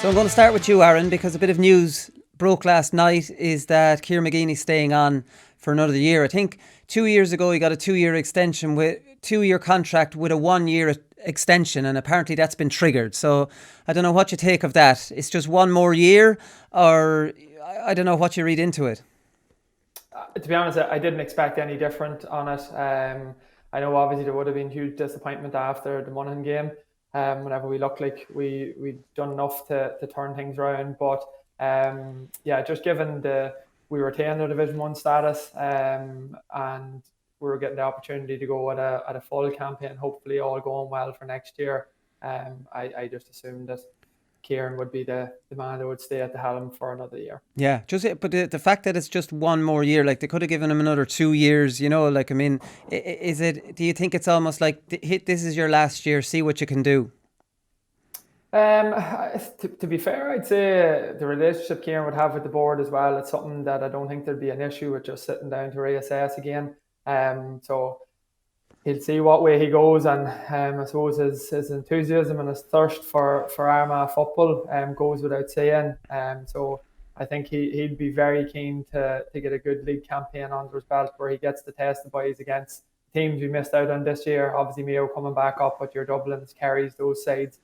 So I'm going to start with you, Aaron, because a bit of news broke last night is that Kieran McGeeney's staying on for another year. I think 2 years ago he got a 2-year extension with 2-year contract with a 1-year extension, and apparently that's been triggered. So I don't know what you take of that. It's just one more year, or I don't know what you read into it. To be honest, I didn't expect any different on it. I know obviously there would have been huge disappointment after the Monaghan game. Whenever we looked like we'd done enough to turn things around, but just given we retained our Division 1 status, and we were getting the opportunity to go at a full campaign, hopefully all going well for next year. I just assumed that Kieran would be the man that would stay at the helm for another year. Yeah, but the fact that it's just one more year, like they could have given him another 2 years, like, I mean, do you think it's almost like, this is your last year, see what you can do? To be fair, I'd say the relationship Kieran would have with the board as well, it's something that I don't think there'd be an issue with just sitting down to reassess again. So he'll see what way he goes, and I suppose his enthusiasm and his thirst for Armagh football goes without saying. So I think he'd be very keen to get a good league campaign under his belt where he gets to test the boys against teams we missed out on this year. Obviously Mayo coming back up, but your Dublins, Kerrys, those sides.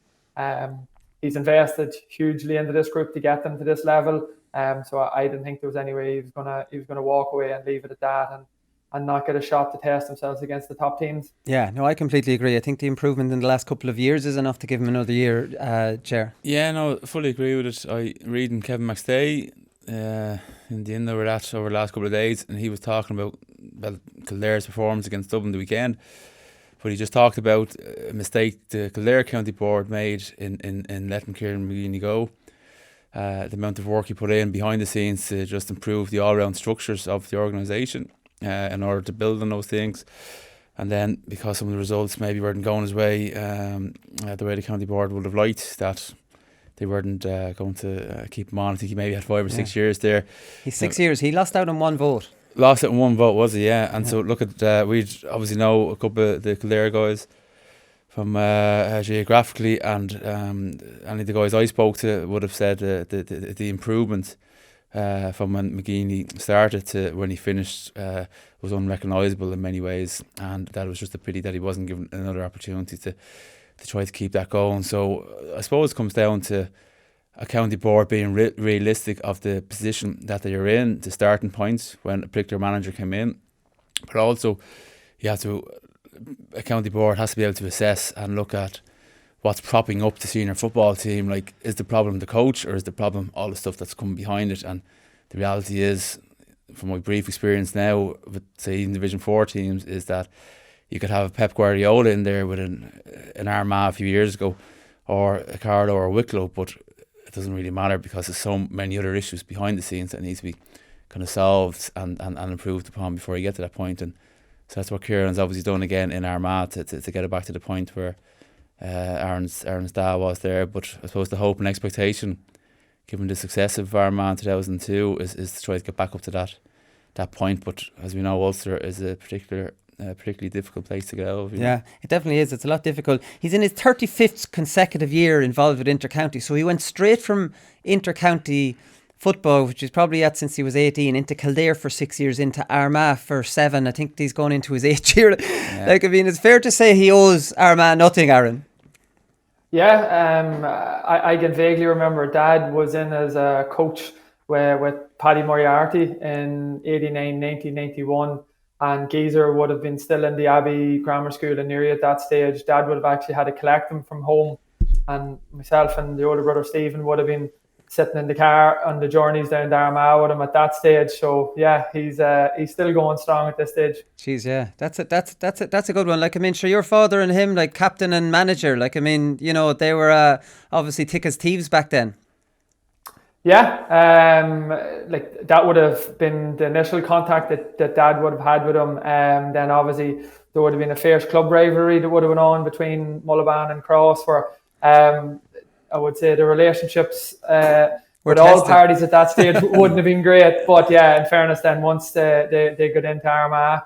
He's invested hugely into this group to get them to this level. So I didn't think there was any way he was gonna walk away and leave it at that and not get a shot to test themselves against the top teams. Yeah, no, I completely agree. I think the improvement in the last couple of years is enough to give him another year, Chair. Yeah, no, fully agree with it. I reading Kevin McStay in the Inno over the last couple of days, and he was talking about Kildare's performance against Dublin the weekend. But he just talked about a mistake the Kildare County Board made in letting Kieran McGeeney go. The amount of work he put in behind the scenes to just improve the all-round structures of the organisation in order to build on those things. And then because some of the results maybe weren't going his way, the way the county board would have liked, that they weren't going to keep him on. I think he maybe had 5 or 6 years there. He's 6 years. He lost out on one vote. Lost it in one vote, was he? Yeah. And so look at, we'd obviously know a couple of the Kildare guys from geographically, and any of the guys I spoke to would have said the improvement from when McGeeney started to when he finished was unrecognisable in many ways, and that was just a pity that he wasn't given another opportunity to try to keep that going. So I suppose it comes down to a county board being realistic of the position that they are in, the starting point when a particular manager came in, but also a county board has to be able to assess and look at what's propping up the senior football team. Like, is the problem the coach, or is the problem all the stuff that's coming behind it? And the reality is, from my brief experience now with, say, even Division 4 teams, is that you could have Pep Guardiola in there with an Armagh a few years ago, or a Carlo or a Wicklow, but it doesn't really matter because there's so many other issues behind the scenes that need to be kind of solved and improved upon before you get to that point. And so that's what Kieran's obviously done again in Armagh to get it back to the point where Aaron's dad was there. But I suppose the hope and expectation, given the success of Armagh in 2002, is to try to get back up to that point. But as we know, Ulster is a particularly difficult place to get out of. Yeah, it definitely is. It's a lot difficult. He's in his 35th consecutive year involved with Intercounty, so he went straight from Intercounty football, which he's probably at since he was 18, into Kildare for 6 years, into Armagh for 7. I think he's going into his 8th year. Yeah. Like, I mean, it's fair to say he owes Armagh nothing, Aaron. Yeah, I can vaguely remember Dad was in as a coach with Paddy McBrearty in 89, 1991, and Geezer would have been still in the Abbey Grammar School in Newry at that stage. Dad would have actually had to collect him from home, and myself and the older brother Stephen would have been sitting in the car on the journeys down to Armagh with him at that stage. So yeah, he's still going strong at this stage. Jeez, yeah, that's a good one. Like, I mean, sure, your father and him, like captain and manager, like, I mean, you know, they were obviously thick as thieves back then. Yeah, like that would have been the initial contact that Dad would have had with him. Then obviously there would have been a fierce club rivalry that would have been on between Mullaban and Cross, where I would say the relationships with all parties at that stage wouldn't have been great. But yeah, in fairness, then once they got into Armagh,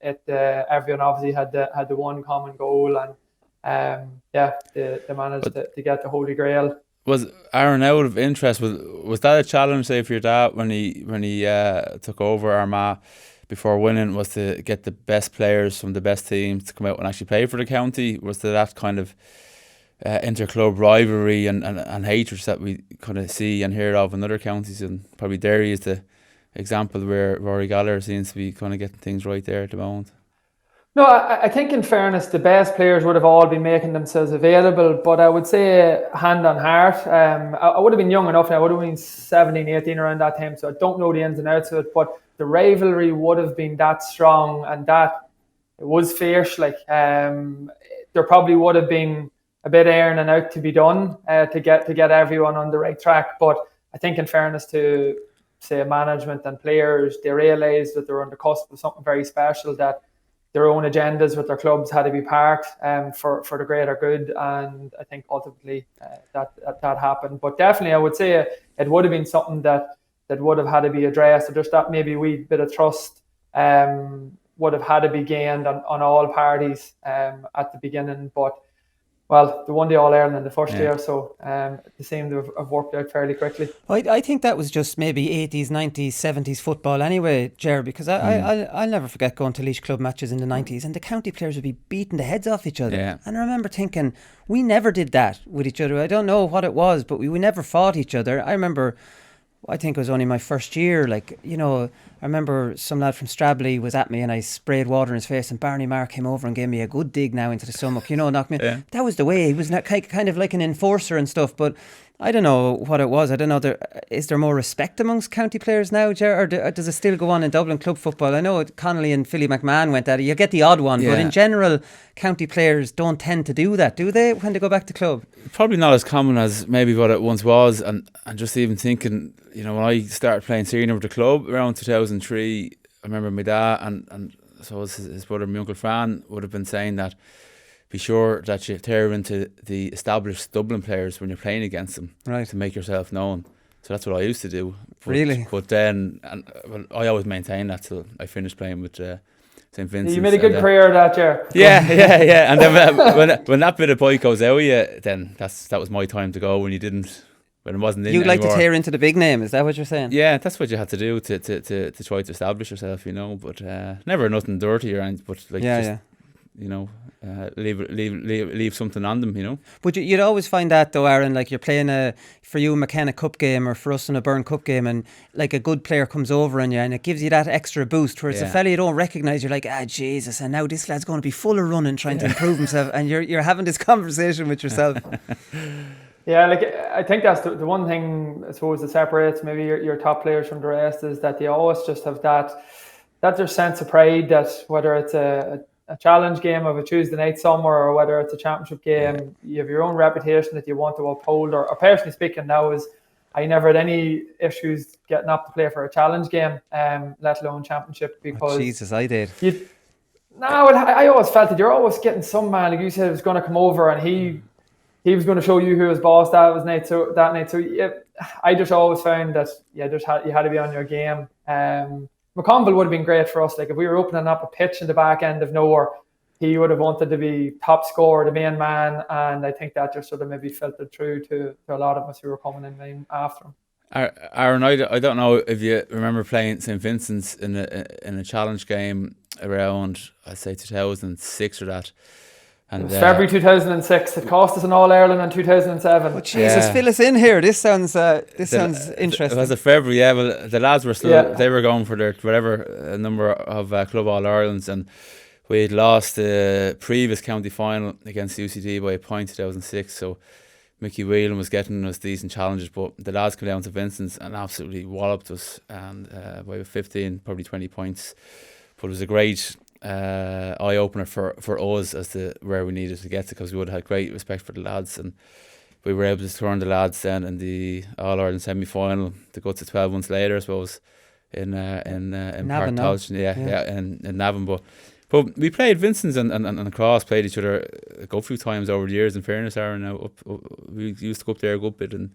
everyone obviously had the one common goal, and they managed to get the Holy Grail. Was Aaron, out of interest, was that a challenge, say, for your dad when he took over Armagh before winning, was to get the best players from the best teams to come out and actually play for the county? Was there that kind of inter-club rivalry and hatred that we kind of see and hear of in other counties? And probably Derry is the example where Rory Gallagher seems to be kind of getting things right there at the moment. No, I think in fairness, the best players would have all been making themselves available, but I would say hand on heart, I would have been young enough, I would have been 17, 18 around that time, so I don't know the ins and outs of it, but the rivalry would have been that strong and that it was fierce. Like there probably would have been a bit ironing out to be done to get everyone on the right track, but I think in fairness to, say, management and players, they realised that they were on the cusp of something very special, that their own agendas with their clubs had to be parked for the greater good, and I think ultimately that happened. But definitely, I would say it would have been something that would have had to be addressed. Just that maybe wee bit of trust would have had to be gained on all parties at the beginning. But well, they won the All-Ireland in the first year, so they seem to have worked out fairly quickly. I think that was just maybe 80s, 90s, 70s football anyway, Ger, because I'll never forget going to Laois Club matches in the 90s and the county players would be beating the heads off each other. Yeah. And I remember thinking, we never did that with each other. I don't know what it was, but we never fought each other. I think it was only my first year, I remember some lad from Strably was at me and I sprayed water in his face and Barney Marr came over and gave me a good dig now into the stomach, knocked me. Yeah. That was the way. He was not kind of like an enforcer and stuff, but I don't know what it was. I don't know, is there more respect amongst county players now, Ger, or does it still go on in Dublin club football? I know Connolly and Philly McMahon went at it. You get the odd one, but in general, county players don't tend to do that, do they, when they go back to club? Probably not as common as maybe what it once was, and just even thinking, when I started playing senior with the club around 2003, I remember my dad and so was his brother, my uncle Fran, would have been saying that be sure that you tear into the established Dublin players when you're playing against them, right, to make yourself known. So that's what I used to do. But then, I always maintained that till I finished playing with St. Vincent. You made a good career that year. Yeah. And then when that bit of bike goes out of you, then that was my time to go. When it wasn't in. You'd like to tear into the big name, is that what you're saying? Yeah, that's what you had to do to try to establish yourself, But never nothing dirty or anything. But leave something on them, But you'd always find that though, Aaron, like you're playing for you a McKenna Cup game or for us in a Byrne Cup game, and like a good player comes over on you and it gives you that extra boost, whereas a fella you don't recognise, you're like, Jesus, and now this lad's going to be full of running trying to improve himself, and you're having this conversation with yourself. Yeah, I think that's the one thing, I suppose, that separates maybe your top players from the rest, is that they always just have that their sense of pride, that whether it's a challenge game of a Tuesday night somewhere or whether it's a championship game, you have your own reputation that you want to uphold. Or personally speaking now, is I never had any issues getting up to play for a challenge game, let alone championship, because... Jesus, I did. I always felt that you're always getting some man, like you said, was going to come over and he was going to show you who was boss that night. So I just always found that you had to be on your game. McConville would have been great for us. Like if we were opening up a pitch in the back end of nowhere, he would have wanted to be top scorer, the main man, and I think that just sort of maybe filtered through to a lot of us who were coming in after him. Aaron, I don't know if you remember playing St. Vincent's in a challenge game around, I'd say 2006 or that. And it was February 2006. It cost us an All-Ireland in 2007. Oh, Jesus, fill us in here. This sounds interesting. It was a February, yeah. Well, the lads were still, they were going for their whatever number of Club All-Irelands, and we had lost the previous county final against UCD by a point in 2006. So Mickey Whelan was getting us decent challenges, but the lads came down to Vincent's and absolutely walloped us, and by 15, probably 20 points. But it was a great eye opener for us as to where we needed to get to, because we would have had great respect for the lads, and we were able to turn the lads then in the All-Ireland semi-final to go to 12 months later, I suppose, in Park College, in Navan. But we played Vincent's and Cross, played each other a good few times over the years. In fairness, Aaron, we used to go up there a good bit, and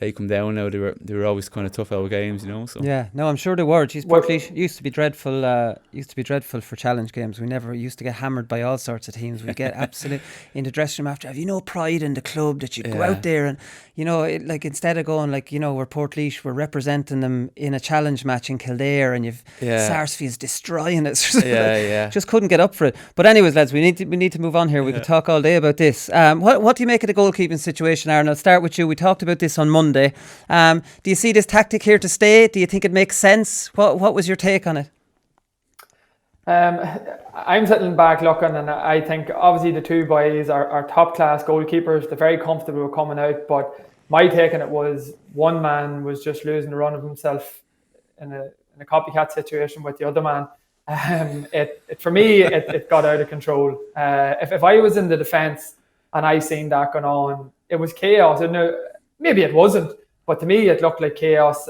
take them down now. They were always kind of tough out games, So yeah, no, I'm sure they were. Geez, Portlaoise used to be dreadful. Used to be dreadful for challenge games. We never used to get hammered by all sorts of teams. We get absolute in the dressing room after. Have you no pride in the club that you go out there and instead of going we're Portlaoise, we're representing them in a challenge match in Kildare, and you've Sarsfield's destroying us. Just couldn't get up for it. But anyways, lads, we need to move on here. We could talk all day about this. What do you make of the goalkeeping situation, Aaron? I'll start with you. We talked about this on Monday. Do you see this tactic here to stay? Do you think it makes sense? What was your take on it? I'm sitting back looking, and I think obviously the two boys are top class goalkeepers. They're very comfortable with coming out, but my take on it was one man was just losing the run of himself in a copycat situation with the other man. For me, it got out of control. If I was in the defence and I seen that going on, it was chaos. Maybe it wasn't, but to me it looked like chaos.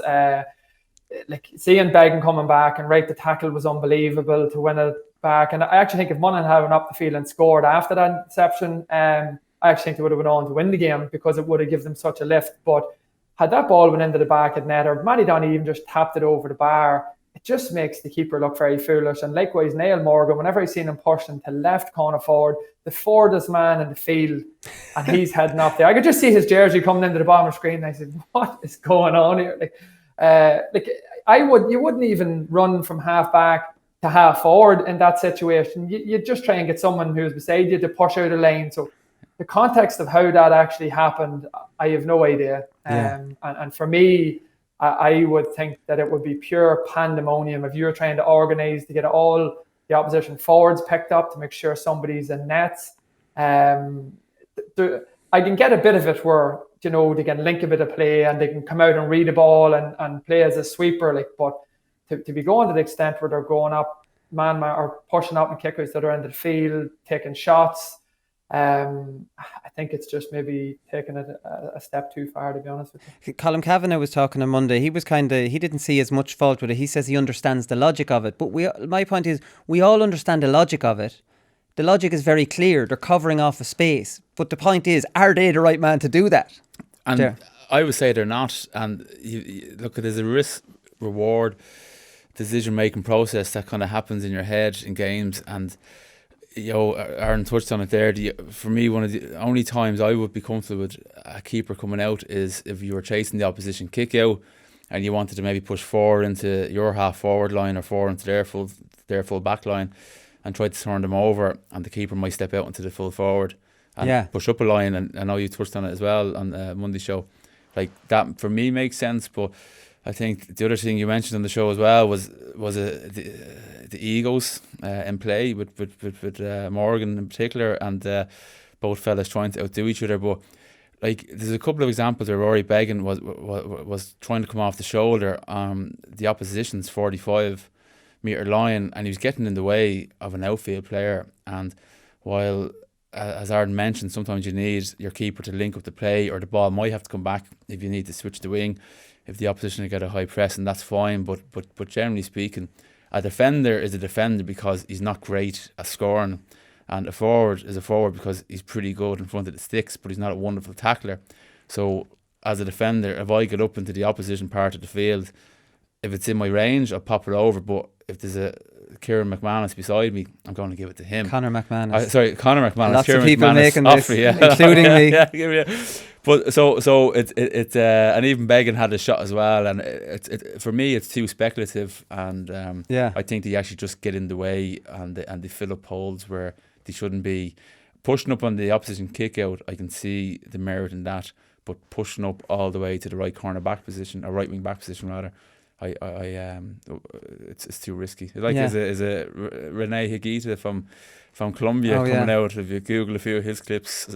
Like seeing Beggan coming back and the tackle was unbelievable to win it back. And I actually think if Monaghan had went up the field and scored after that interception, I actually think they would have went on to win the game, because it would have given them such a lift. But had that ball went into the back of net, or Matty Donny even just tapped it over the bar, it just makes the keeper look very foolish. And likewise, Niall Morgan, whenever I seen him pushing to left corner forward, the furthest man in the field, and he's heading up there, I could just see his jersey coming into the bottom of the screen, and I said, what is going on here? You wouldn't even run from half back to half forward in that situation. You'd just try and get someone who's beside you to push out a lane. So the context of how that actually happened, I have no idea. And for me, I would think that it would be pure pandemonium if you're trying to organise to get all the opposition forwards picked up to make sure somebody's in nets. I can get a bit of it where, they can link a bit of play and they can come out and read the ball and play as a sweeper. But to be going to the extent where they're going up, man, or pushing up and kickers that are end of the field, taking shots, I think it's just maybe taking it a step too far, to be honest with you. Colin Kavanagh was talking on Monday. He was he didn't see as much fault with it. He says he understands the logic of it. But my point is, we all understand the logic of it. The logic is very clear. They're covering off a space. But the point is, are they the right man to do that? And I would say they're not. And look, there's a risk-reward decision-making process that kind of happens in your head in games. And Aaron touched on it there. For me, one of the only times I would be comfortable with a keeper coming out is if you were chasing the opposition kick out and you wanted to maybe push forward into your half forward line or forward into their full back line and try to turn them over, and the keeper might step out into the full forward and push up a line. And I know you touched on it as well on Monday's show. Like that for me makes sense, but I think the other thing you mentioned on the show as well was the egos in play with Morgan in particular, and both fellas trying to outdo each other. But like, there's a couple of examples where Rory Beggan was trying to come off the shoulder on the opposition's 45-metre line, and he was getting in the way of an outfield player. And while, as Arden mentioned, sometimes you need your keeper to link up the play, or the ball might have to come back if you need to switch the wing, if the opposition get a high press, and that's fine. But generally speaking, a defender is a defender because he's not great at scoring, and a forward is a forward because he's pretty good in front of the sticks, but he's not a wonderful tackler. So as a defender, if I get up into the opposition part of the field, if it's in my range, I'll pop it over. But if there's a Kieran McManus beside me, I'm going to give it to him. Conor McManus. Conor McManus. Lots Kieran of people McManus making this, including me. Yeah. But so it's and even Beggan had a shot as well, and it for me it's too speculative, and I think they actually just get in the way, and they fill up holes where they shouldn't be. Pushing up on the opposition kick out, I can see the merit in that, but pushing up all the way to the right corner back position, or right wing back position rather, it's too risky. Is a Rene Higuita from Colombia coming out. If you Google a few of his clips,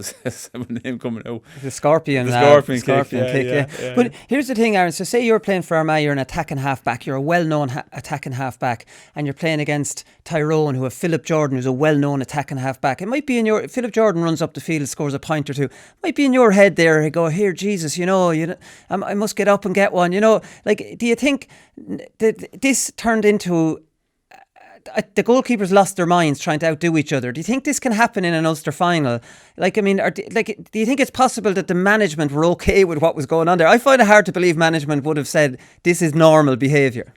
him coming out. The scorpion kick. But here's the thing, Aaron. So say you're playing for Armagh, you're an attacking half-back, you're a well-known attacking half-back, and you're playing against Tyrone, who have Philip Jordan, who's a well-known attacking half-back. It might be Philip Jordan runs up the field, scores a point or two. It might be in your head there, you go, here, Jesus, I must get up and get one. Like, do you think that this turned into the goalkeepers lost their minds trying to outdo each other. Do you think this can happen in an Ulster final? Like, I mean, do you think it's possible that the management were okay with what was going on there? I find it hard to believe management would have said this is normal behaviour.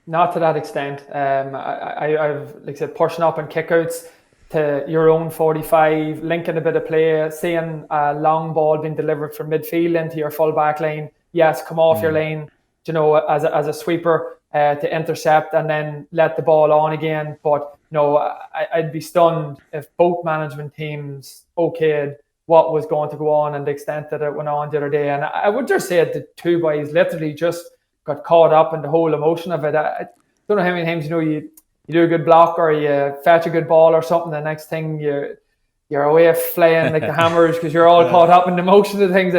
Not to that extent. I've, like I said, pushing up and kickouts to your own 45, linking a bit of play, seeing a long ball being delivered from midfield into your full back lane. Yes, come off your lane, as a sweeper to intercept and then let the ball on again. But I'd be stunned if both management teams okayed what was going to go on and the extent that it went on the other day. And I would just say the two boys literally just got caught up in the whole emotion of it. I don't know how many times you do a good block or you fetch a good ball or something. The next thing you're away flying like the hammers because you're all caught up in the motion of things.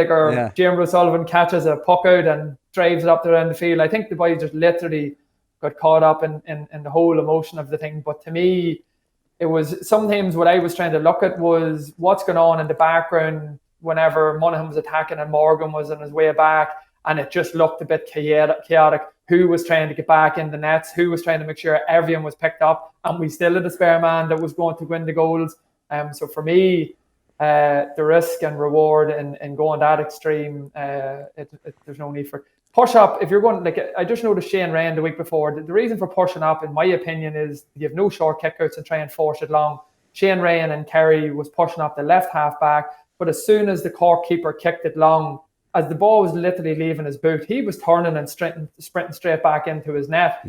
James O'Sullivan catches a puck out and drives it up around the field. I think the boys just literally got caught up in the whole emotion of the thing. But to me, it was sometimes what I was trying to look at was what's going on in the background whenever Monaghan was attacking and Morgan was on his way back, and it just looked a bit chaotic. Who was trying to get back in the nets? Who was trying to make sure everyone was picked up? And we still had a spare man that was going to win the goals. So for me, the risk and reward in going that extreme, there's no need for push up. If you're going, I just noticed Shane Ryan the week before. The reason for pushing up, in my opinion, is you have no short kickouts and try and force it long. Shane Ryan and Kerry was pushing up the left half back, but as soon as the goalkeeper kicked it long, as the ball was literally leaving his boot, he was turning and sprinting straight back into his net.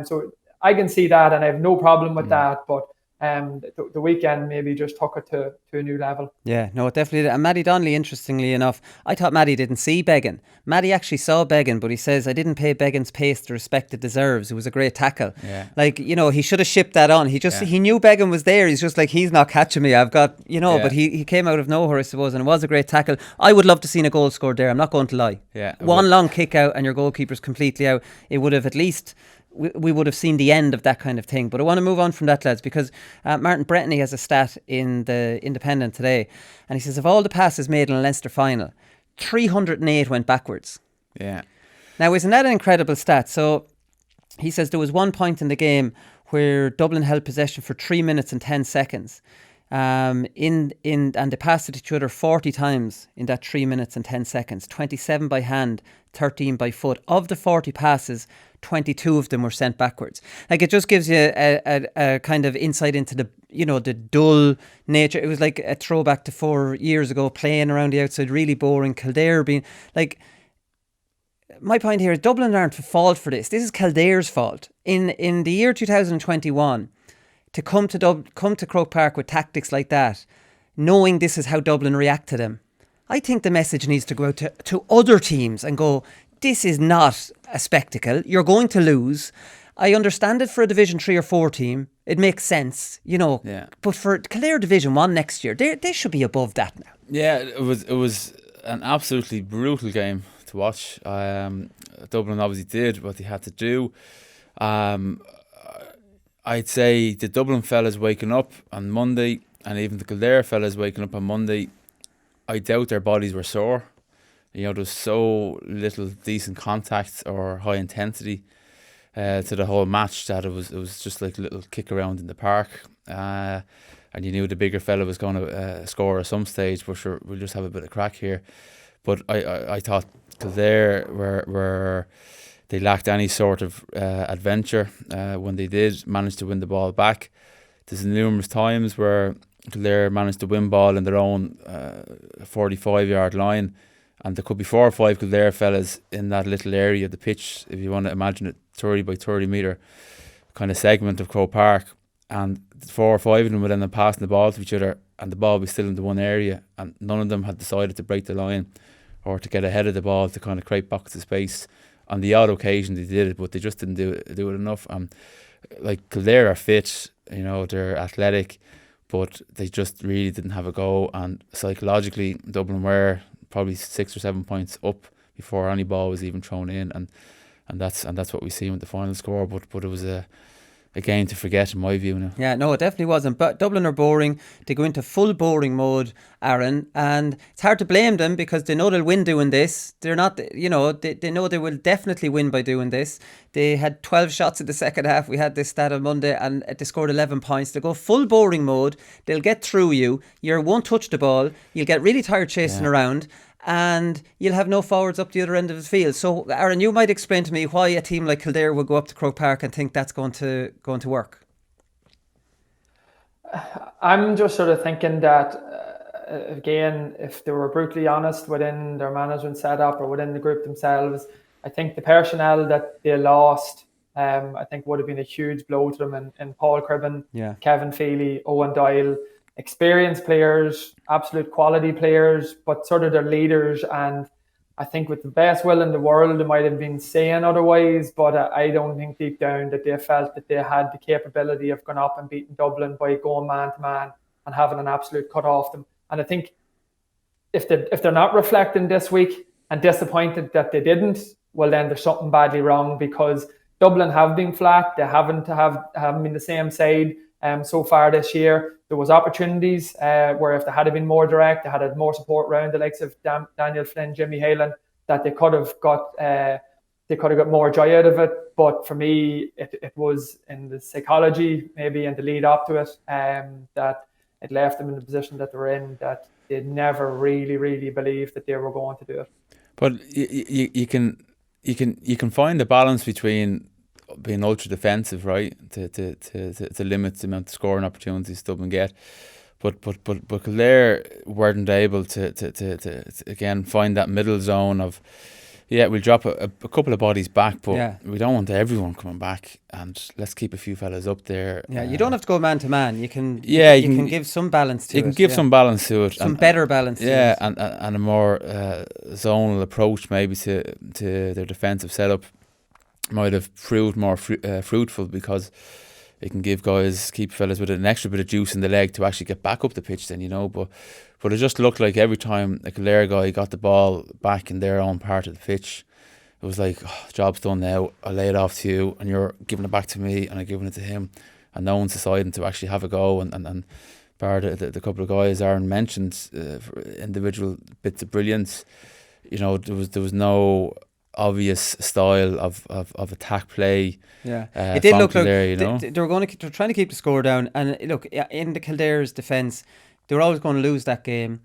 So I can see that, and I have no problem with that. But the weekend maybe just took it to a new level. Yeah, no, it definitely did. And Matty Donnelly, interestingly enough, I thought Matty didn't see Beggan. Matty actually saw Beggan, but he says, I didn't pay Beggan's pace the respect it deserves. It was a great tackle. He should have shipped that on. He knew Beggan was there. He's just like, he's not catching me. I've got, but he came out of nowhere, I suppose, and it was a great tackle. I would love to seen a goal scored there. I'm not going to lie. One long kick out and your goalkeeper's completely out. It would have at least... we would have seen the end of that kind of thing. But I want to move on from that, lads, because Martin Brettany has a stat in the Independent today, and he says of all the passes made in a Leinster final, 308 went backwards. Now, isn't that an incredible stat? So he says there was one point in the game where Dublin held possession for 3 minutes and 10 seconds. And they passed it to each other 40 times in that 3 minutes and 10 seconds, 27 by hand, 13 by foot. Of the 40 passes, 22 of them were sent backwards. Like, it just gives you a kind of insight into the dull nature. It was like a throwback to 4 years ago, playing around the outside, really boring. Kildare being like, my point here is Dublin aren't at fault for this. This is Kildare's fault. In the year 2021, to come to Croke Park with tactics like that, knowing this is how Dublin react to them, I think the message needs to go out to other teams and go, this is not a spectacle. You're going to lose. I understand it for a Division 3 or 4 team. It makes sense, But for Kildare Division 1 next year, they should be above that now. Yeah, it was an absolutely brutal game to watch. Dublin obviously did what they had to do. I'd say the Dublin fellas waking up on Monday, and even the Kildare fellas waking up on Monday, I doubt their bodies were sore. There's so little decent contact or high intensity to the whole match that it was just like a little kick around in the park. And you knew the bigger fella was going to score at some stage, but sure, we'll just have a bit of crack here. But I thought Kildare were they lacked any sort of adventure when they did manage to win the ball back. There's numerous times where Kildare managed to win ball in their own 45-yard line, and there could be 4 or 5 Kildare fellas in that little area of the pitch, if you want to imagine it, 30 by 30 metre kind of segment of Croke Park, and 4 or 5 of them would end up passing the ball to each other, and the ball would be still into one area, and none of them had decided to break the line or to get ahead of the ball to kind of create pockets of space. On the odd occasion they did it, but they just didn't do it enough. Like, Kildare are fit, they're athletic, but they just really didn't have a go. And psychologically, Dublin were probably 6 or 7 points up before any ball was even thrown in, and that's what we see with the final score. But it was a a game to forget in my view now. Yeah, no, it definitely wasn't. But Dublin are boring. They go into full boring mode, Aaron, and it's hard to blame them because they know they'll win doing this. They're not, they know they will definitely win by doing this. They had 12 shots in the second half. We had this stat on Monday, and they scored 11 points. They go full boring mode. They'll get through you. You won't touch the ball. You'll get really tired chasing around, and you'll have no forwards up the other end of the field. So, Aaron, you might explain to me why a team like Kildare will go up to Croke Park and think that's going to work. I'm just sort of thinking that, again, if they were brutally honest within their management setup or within the group themselves, I think the personnel that they lost, I think would have been a huge blow to them in Paul Cribben, Kevin Feely, Owen Doyle. Experienced players, absolute quality players, but sort of their leaders. And I think with the best will in the world, they might have been saying otherwise, but I don't think deep down that they felt that they had the capability of going up and beating Dublin by going man to man and having an absolute cut off them. And I think if they're not reflecting this week and disappointed that they didn't, well then there's something badly wrong, because Dublin have been flat. They haven't been the same side so far this year. There was opportunities where if they had been more direct, they had more support around the likes of Daniel Flynn, Jimmy Halen, that they could have got more joy out of it. But for me, it was in the psychology, maybe in the lead up to it, that it left them in the position that they were in, that they never really, really believed that they were going to do it. But you can find a balance between being ultra defensive, right, to limit the amount of scoring opportunities Dublin get, but Kildare weren't able to again find that middle zone of we'll drop a couple of bodies back, but we don't want everyone coming back, and let's keep a few fellas up there. You don't have to go man to man. You can give some balance to it. You can give some balance to it, some better balance to it. and a more zonal approach maybe to their defensive setup might have proved more fruitful, because it can give keep fellas with an extra bit of juice in the leg to actually get back up the pitch then, but it just looked like every time a Kildare guy got the ball back in their own part of the pitch, it was like, job's done now, I'll lay it off to you and you're giving it back to me and I'm giving it to him, and no one's deciding to actually have a go, and bar the couple of guys Aaron mentioned, individual bits of brilliance, there was no obvious style of attack play. It did look Kildare, like they're trying to keep the score down, and look, in the Kildare's defence, they were always going to lose that game.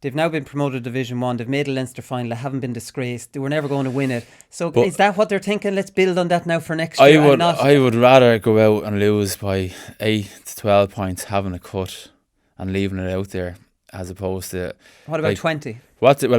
They've now been promoted to Division 1. They've made a Leinster final. They haven't been disgraced. They were never going to win it. So is that what they're thinking? Let's build on that now for next year. I would rather go out and lose by 8 to 12 points, having a cut and leaving it out there, as opposed to what about 20? What did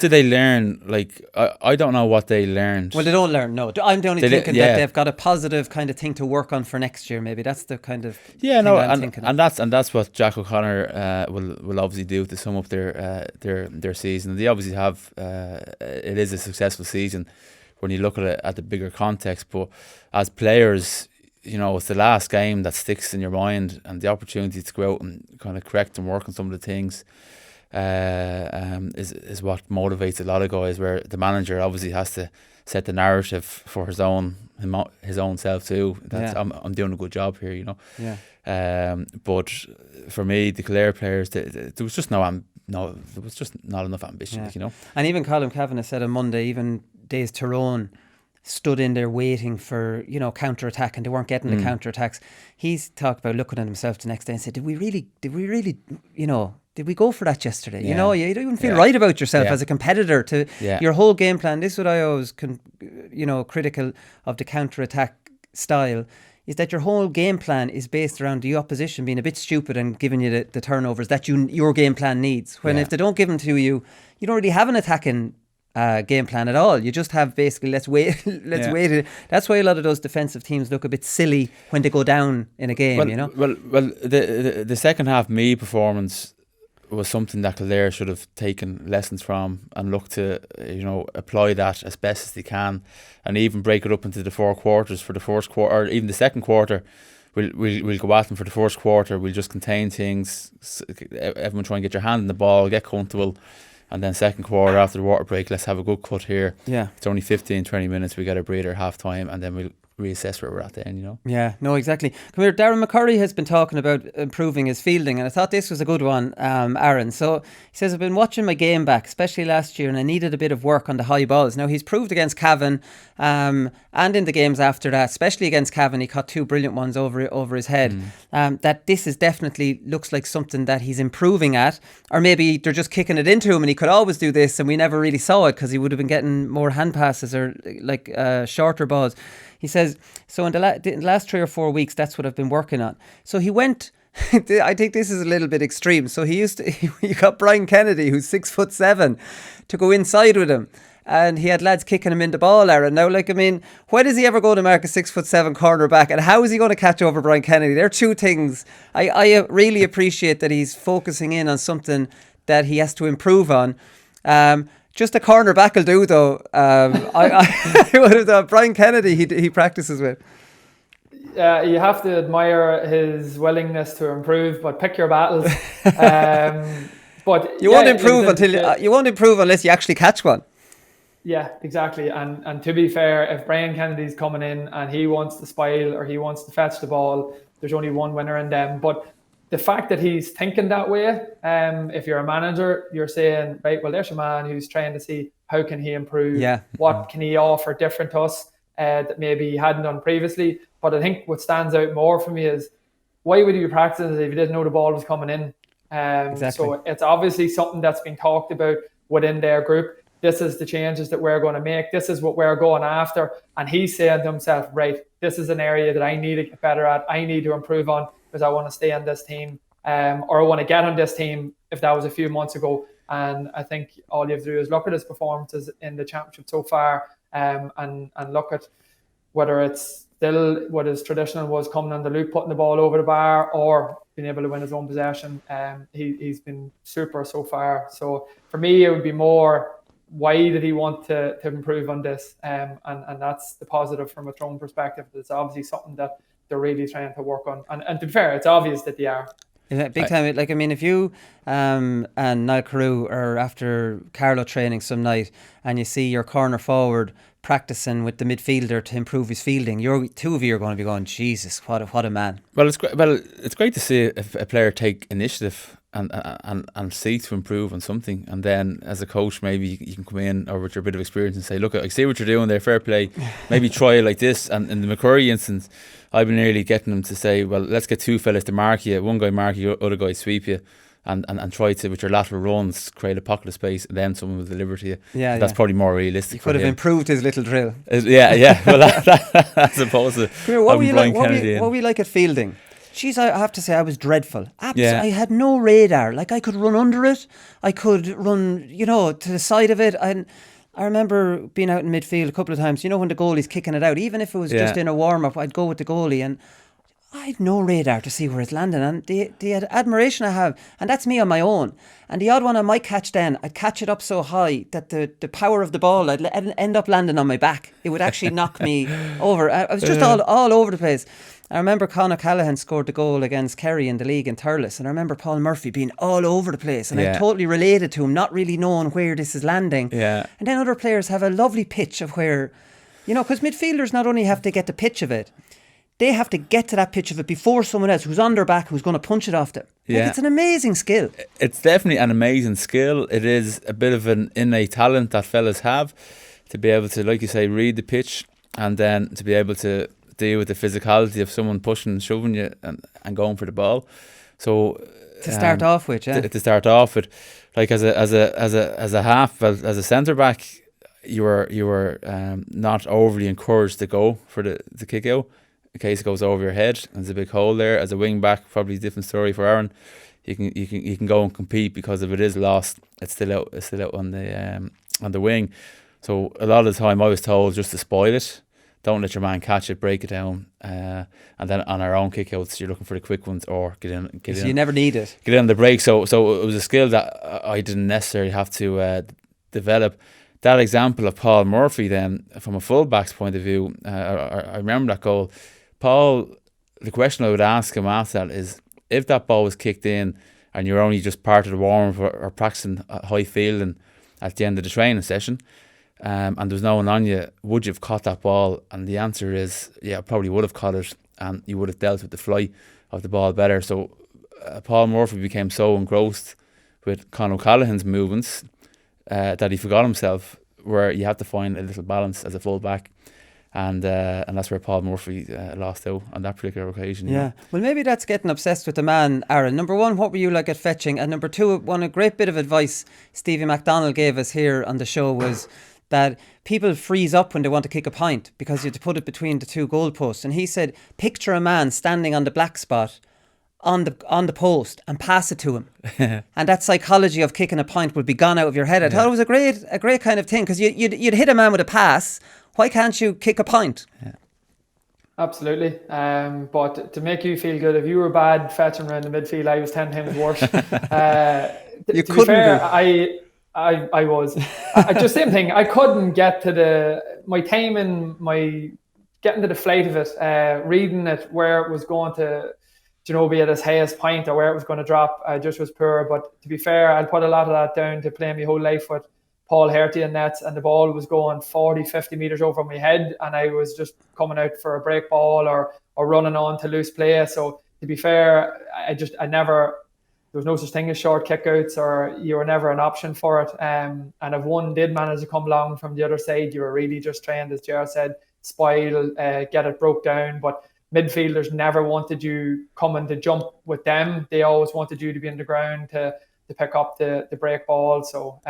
they learn? Like, I don't know what they learned. Well, they don't learn. No, I'm only thinking that they've got a positive kind of thing to work on for next year. Maybe that's the kind of thing I'm thinking of. And that's what Jack O'Connor will obviously do to sum up their season. They obviously have it is a successful season when you look at it at the bigger context. But as players, it's the last game that sticks in your mind, and the opportunity to go out and kind of correct and work on some of the things is what motivates a lot of guys, where the manager obviously has to set the narrative for his own self too. I'm doing a good job here, but for me, the Kildare players, there was just there was just not enough ambition, And even Colin Kavanagh said on Monday, even Days Tyrone stood in there waiting for counter-attack, and they weren't getting the counter-attacks. He's talked about looking at himself the next day and said, did we really did we go for that yesterday? You don't even feel right about yourself as a competitor to your whole game plan. This is what I always critical of the counter-attack style, is that your whole game plan is based around the opposition being a bit stupid and giving you the turnovers that your game plan needs. When if they don't give them to you, you don't really have an attacking game plan at all. You just have basically let's wait. That's why a lot of those defensive teams look a bit silly when they go down in a game. Well, the second half performance was something that Kildare should have taken lessons from and looked to apply that as best as they can, and even break it up into the 4 quarters. For the first quarter, or even the second quarter, we'll go at them. For the first quarter, we'll just contain things. Everyone try and get your hand in the ball, get comfortable. And then second quarter, after the water break, let's have a good cut here. It's only 15-20 minutes. We get a breather half time, and then we'll reassess where we're at then, you know. Yeah, no, exactly. Come here, Darren McCurry has been talking about improving his fielding, and I thought this was a good one, Aaron. So he says, I've been watching my game back, especially last year, and I needed a bit of work on the high balls. Now, he's proved against Cavan and in the games after that, especially against Cavan, he caught 2 brilliant ones over his head, that this is definitely looks like something that he's improving at, or maybe they're just kicking it into him and he could always do this and we never really saw it because he would have been getting more hand passes or like shorter balls. He says, so in the last 3 or 4 weeks, that's what I've been working on. So he went, I think this is a little bit extreme. So he got Brian Kennedy, who's 6'7", to go inside with him. And he had lads kicking him in the ball, Aaron. Now, like, I mean, when is he ever going to mark a 6'7" corner back? And how is he going to catch over Brian Kennedy? There are two things. I really appreciate that he's focusing in on something that he has to improve on. Just a corner back will do, though. I would have thought Brian Kennedy he practices with. You have to admire his willingness to improve, but pick your battles. But you won't improve you won't improve unless you actually catch one. Yeah, exactly. And to be fair, if Brian Kennedy's coming in and he wants to spile or he wants to fetch the ball, there's only one winner in them. But the fact that he's thinking that way, if you're a manager, you're saying, right, well, there's a man who's trying to see how can he improve, what can he offer different to us that maybe he hadn't done previously. But I think what stands out more for me is, why would you be practicing if you didn't know the ball was coming in? Exactly. So it's obviously something that's been talked about within their group. This is the changes that we're going to make. This is what we're going after. And he's saying to himself, right, this is an area that I need to get better at. I need to improve on because I want to stay on this team or I want to get on this team if that was a few months ago. And I think all you have to do is look at his performances in the championship so far and look at whether it's still what his traditional was, coming on the loop, putting the ball over the bar, or being able to win his own possession. He's been super so far. So for me, it would be more, why did he want to improve on this? And that's the positive from a Throne perspective. It's obviously something that they're really trying to work on. And to be fair, it's obvious that they are. Yeah, big time. Like, I mean, if you and Niall Carew are after Carlow training some night and you see your corner forward practicing with the midfielder to improve his fielding, two of you are going to be going, Jesus, what a man. Well, it's great to see a player take initiative and seek to improve on something, and then as a coach maybe you can come in or with your bit of experience and say, look, I see what you're doing there, fair play, maybe try it like this. And in the McCurry instance, I've been nearly getting them to say, well, let's get two fellas to mark you, one guy mark you, other guy sweep you, and try to, with your lateral runs, create a pocket of space, and then someone will deliver to you. Yeah, that's probably more realistic. He could have improved his little drill. Yeah. Well, as opposed to what were you like at fielding? Jeez, I have to say I was dreadful. Yeah. I had no radar. Like, I could run under it. I could run, to the side of it. And I remember being out in midfield a couple of times, when the goalie's kicking it out, even if it was just in a warm-up, I'd go with the goalie and I had no radar to see where it's landing. And the admiration I have, and that's me on my own. And the odd one I might catch then, I'd catch it up so high that the power of the ball, I'd end up landing on my back. It would actually knock me over. I was just all over the place. I remember Conor Callaghan scored the goal against Kerry in the league in Thurles, and I remember Paul Murphy being all over the place, and I totally related to him, not really knowing where this is landing. Yeah. And then other players have a lovely pitch of where, because midfielders not only have to get the pitch of it, they have to get to that pitch of it before someone else who's on their back who's going to punch it off them. It's an amazing skill. It's definitely an amazing skill. It is a bit of an innate talent that fellas have to be able to, like you say, read the pitch and then to be able to deal with the physicality of someone pushing and shoving you and going for the ball. So to start off with, to start off with, like as a half, as a centre back, you were not overly encouraged to go for the kick out in case it goes over your head and there's a big hole there. As a wing back, probably a different story for Aaron. You can go and compete, because if it is lost, it's still out on the wing. So a lot of the time I was told just to spoil it. Don't let your man catch it, break it down, and then on our own kickouts, you're looking for the quick ones or get in. You never need it. Get in on the break. So it was a skill that I didn't necessarily have to develop. That example of Paul Murphy, then, from a full-back's point of view, I remember that goal. Paul, the question I would ask him after that is, if that ball was kicked in and you're only just part of the warm-up or practicing high fielding at the end of the training session, and there was no one on you, would you have caught that ball? And the answer is, yeah, I probably would have caught it, and you would have dealt with the flight of the ball better. So Paul Murphy became so engrossed with Conor O'Callaghan's movements that he forgot himself, where you have to find a little balance as a full back. And that's where Paul Murphy lost out on that particular occasion. Yeah. Well, maybe that's getting obsessed with the man, Aaron. Number one, what were you like at fetching? And number two, a great bit of advice Stevie McDonald gave us here on the show was that people freeze up when they want to kick a pint because you have to put it between the two goalposts. And he said, picture a man standing on the black spot on the post and pass it to him. And that psychology of kicking a pint would be gone out of your head. I thought it was a great kind of thing, because you'd hit a man with a pass. Why can't you kick a pint? Yeah. Absolutely. But to make you feel good, if you were bad fetching around the midfield, I was 10 times worse. You to couldn't be fair, be. I was. Just same thing. I couldn't get to my timing, getting to the flight of it, reading it, where it was going to, be at its highest point or where it was going to drop. I just was poor. But to be fair, I'll put a lot of that down to playing my whole life with Paul Herty in nets, and the ball was going 40, 50 metres over my head, and I was just coming out for a break ball or running on to loose play. So to be fair, there was no such thing as short kickouts, or you were never an option for it. And if one did manage to come along from the other side, you were really just trying, as Gerard said, spoil, get it broke down. But midfielders never wanted you coming to jump with them. They always wanted you to be in the ground to pick up the break ball. So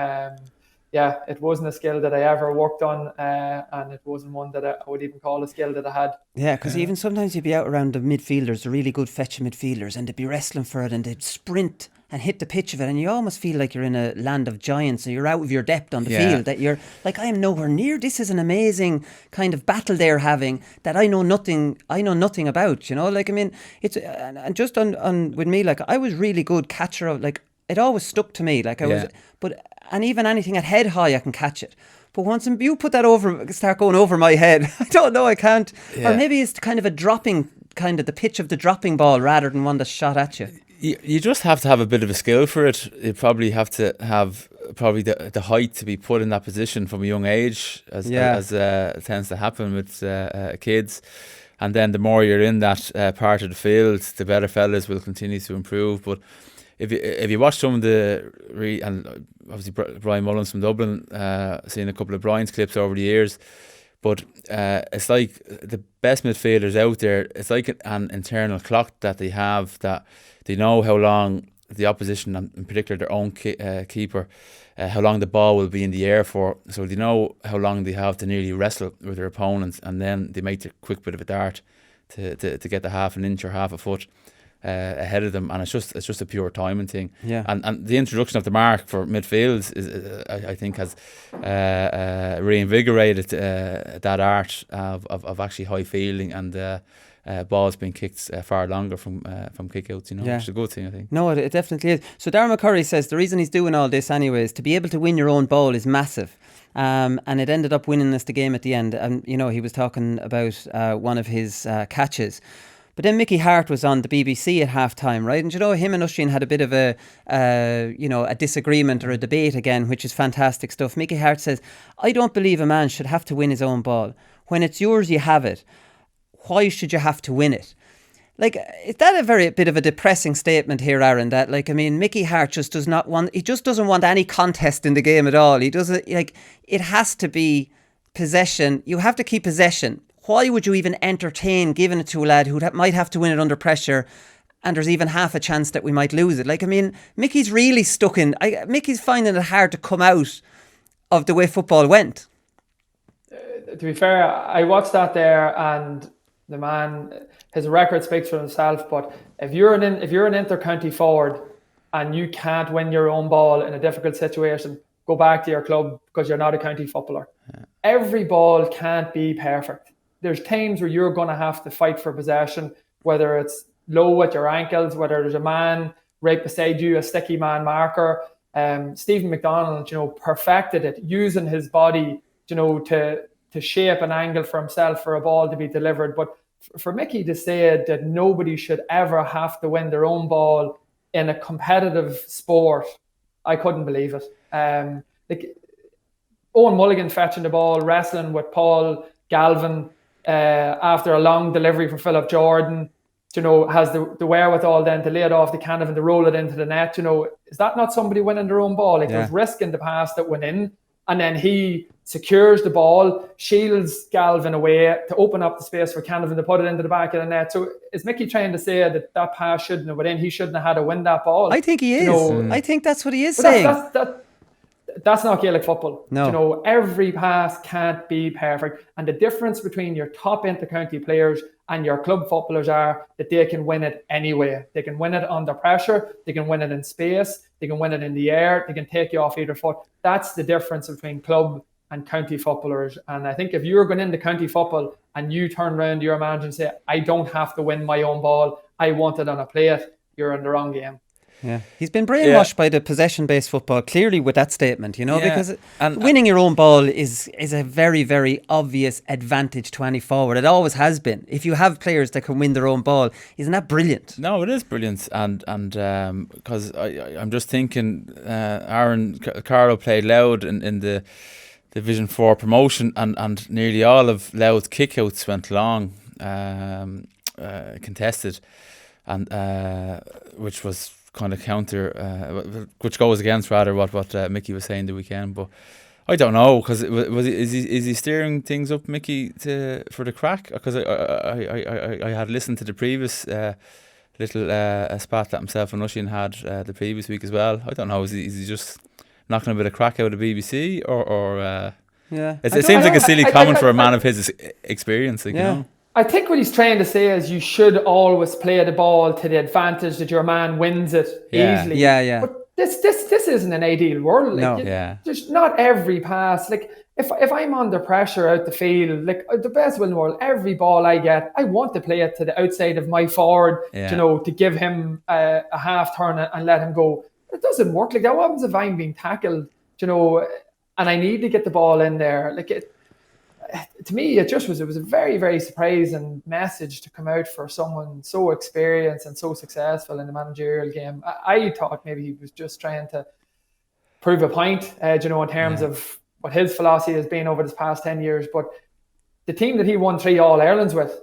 yeah, it wasn't a skill that I ever worked on, and it wasn't one that I would even call a skill that I had. Yeah, because even sometimes you'd be out around the midfielders, the really good fetching midfielders, and they'd be wrestling for it, and they'd sprint and hit the pitch of it, and you almost feel like you're in a land of giants, and you're out of your depth on the field, that you're like, I am nowhere near. This is an amazing kind of battle they're having that I know nothing about, like, I mean, it's, and just on with me, like, I was really good catcher of, like, it always stuck to me, like, I was, and even anything at head high, I can catch it. But once you put that start going over my head, I don't know, I can't. Yeah. Or maybe it's kind of the pitch of the dropping ball rather than one that's shot at you. You just have to have a bit of a skill for it. You probably have to have the height to be put in that position from a young age, as tends to happen with kids. And then the more you're in that part of the field, the better fellas will continue to improve. But if you watch some of and obviously Brian Mullins from Dublin, seen a couple of Brian's clips over the years, but it's like the best midfielders out there, it's like an internal clock that they have, that they know how long the opposition, and in particular their own keeper, how long the ball will be in the air for. So they know how long they have to nearly wrestle with their opponents, and then they make the quick bit of a dart to get the half an inch or half a foot ahead of them, and it's just a pure timing thing. Yeah. And the introduction of the mark for midfield is I think has reinvigorated that art of actually high fielding and balls being kicked far longer from kickouts, which is a good thing, I think. No, it definitely is. So Darren McCurry says the reason he's doing all this anyway is to be able to win your own ball is massive. And it ended up winning us the game at the end. And he was talking about one of his catches. But then Mickey Hart was on the BBC at halftime, right? And him and Oisin had a bit of a disagreement or a debate again, which is fantastic stuff. Mickey Hart says, I don't believe a man should have to win his own ball. When it's yours, you have it. Why should you have to win it? Like, is that a bit of a depressing statement here, Aaron? That, like, I mean, Mickey Hart just doesn't want any contest in the game at all. He doesn't, like, it has to be possession. You have to keep possession. Why would you even entertain giving it to a lad who might have to win it under pressure, and there's even half a chance that we might lose it? Like, I mean, Mickey's really stuck in. Mickey's finding it hard to come out of the way football went. To be fair, I watched that there, and the man, his record speaks for himself. But if you're an inter-county forward and you can't win your own ball in a difficult situation, go back to your club, because you're not a county footballer. Yeah. Every ball can't be perfect. There's times where you're going to have to fight for possession, whether it's low at your ankles, whether there's a man right beside you, a sticky man marker. Stephen McDonald, perfected it, using his body, to shape an angle for himself for a ball to be delivered. But for Mickey to say that nobody should ever have to win their own ball in a competitive sport, I couldn't believe it. Owen Mulligan fetching the ball, wrestling with Paul Galvin after a long delivery for Philip Jordan, has the wherewithal then to lay it off the Canavan, to roll it into the net. Is that not somebody winning their own ball? Like, there's risk in the pass that went in, and then he secures the ball, shields Galvin away to open up the space for Canavan to put it into the back of the net. So is Mickey trying to say that pass shouldn't have went in? He shouldn't have had to win that ball? I think he is. I think that's what he is saying. That's not Gaelic football. No. Every pass can't be perfect. And the difference between your top inter-county players and your club footballers are that they can win it anyway. They can win it under pressure. They can win it in space. They can win it in the air. They can take you off either foot. That's the difference between club and county footballers. And I think if you're going into county football and you turn around to your manager and say, I don't have to win my own ball, I want it on a plate, you're in the wrong game. Yeah, he's been brainwashed by the possession-based football, clearly, with that statement, because winning your own ball is a very, very obvious advantage to any forward. It always has been. If you have players that can win their own ball, isn't that brilliant? No, it is brilliant, and because I'm just thinking, Aaron Carroll played Louth in the Division 4 promotion, and nearly all of Louth's kickouts went long, contested, and which was kind of counter, which goes against rather what Mickey was saying the weekend. But I don't know, because is he steering things up, Mickey, for the crack? Because I had listened to the previous little spat that himself and Oisin had the previous week as well. I don't know, is he just knocking a bit of crack out of BBC or it seems like a silly comment for a man of his experience, you know. I think what he's trying to say is you should always play the ball to the advantage that your man wins it easily. Yeah. But this isn't an ideal world. Like, there's not every pass. Like, if I'm under pressure out the field, like, the best will in the world, every ball I get, I want to play it to the outside of my forward, to give him a half turn and let him go. It doesn't work like that. What happens if I'm being tackled, and I need to get the ball in there? Like, to me, it was a very, very surprising message to come out for someone so experienced and so successful in the managerial game. I thought maybe he was just trying to prove a point, in terms of what his philosophy has been over this past 10 years. But the team that he won 3 All-Irelands with,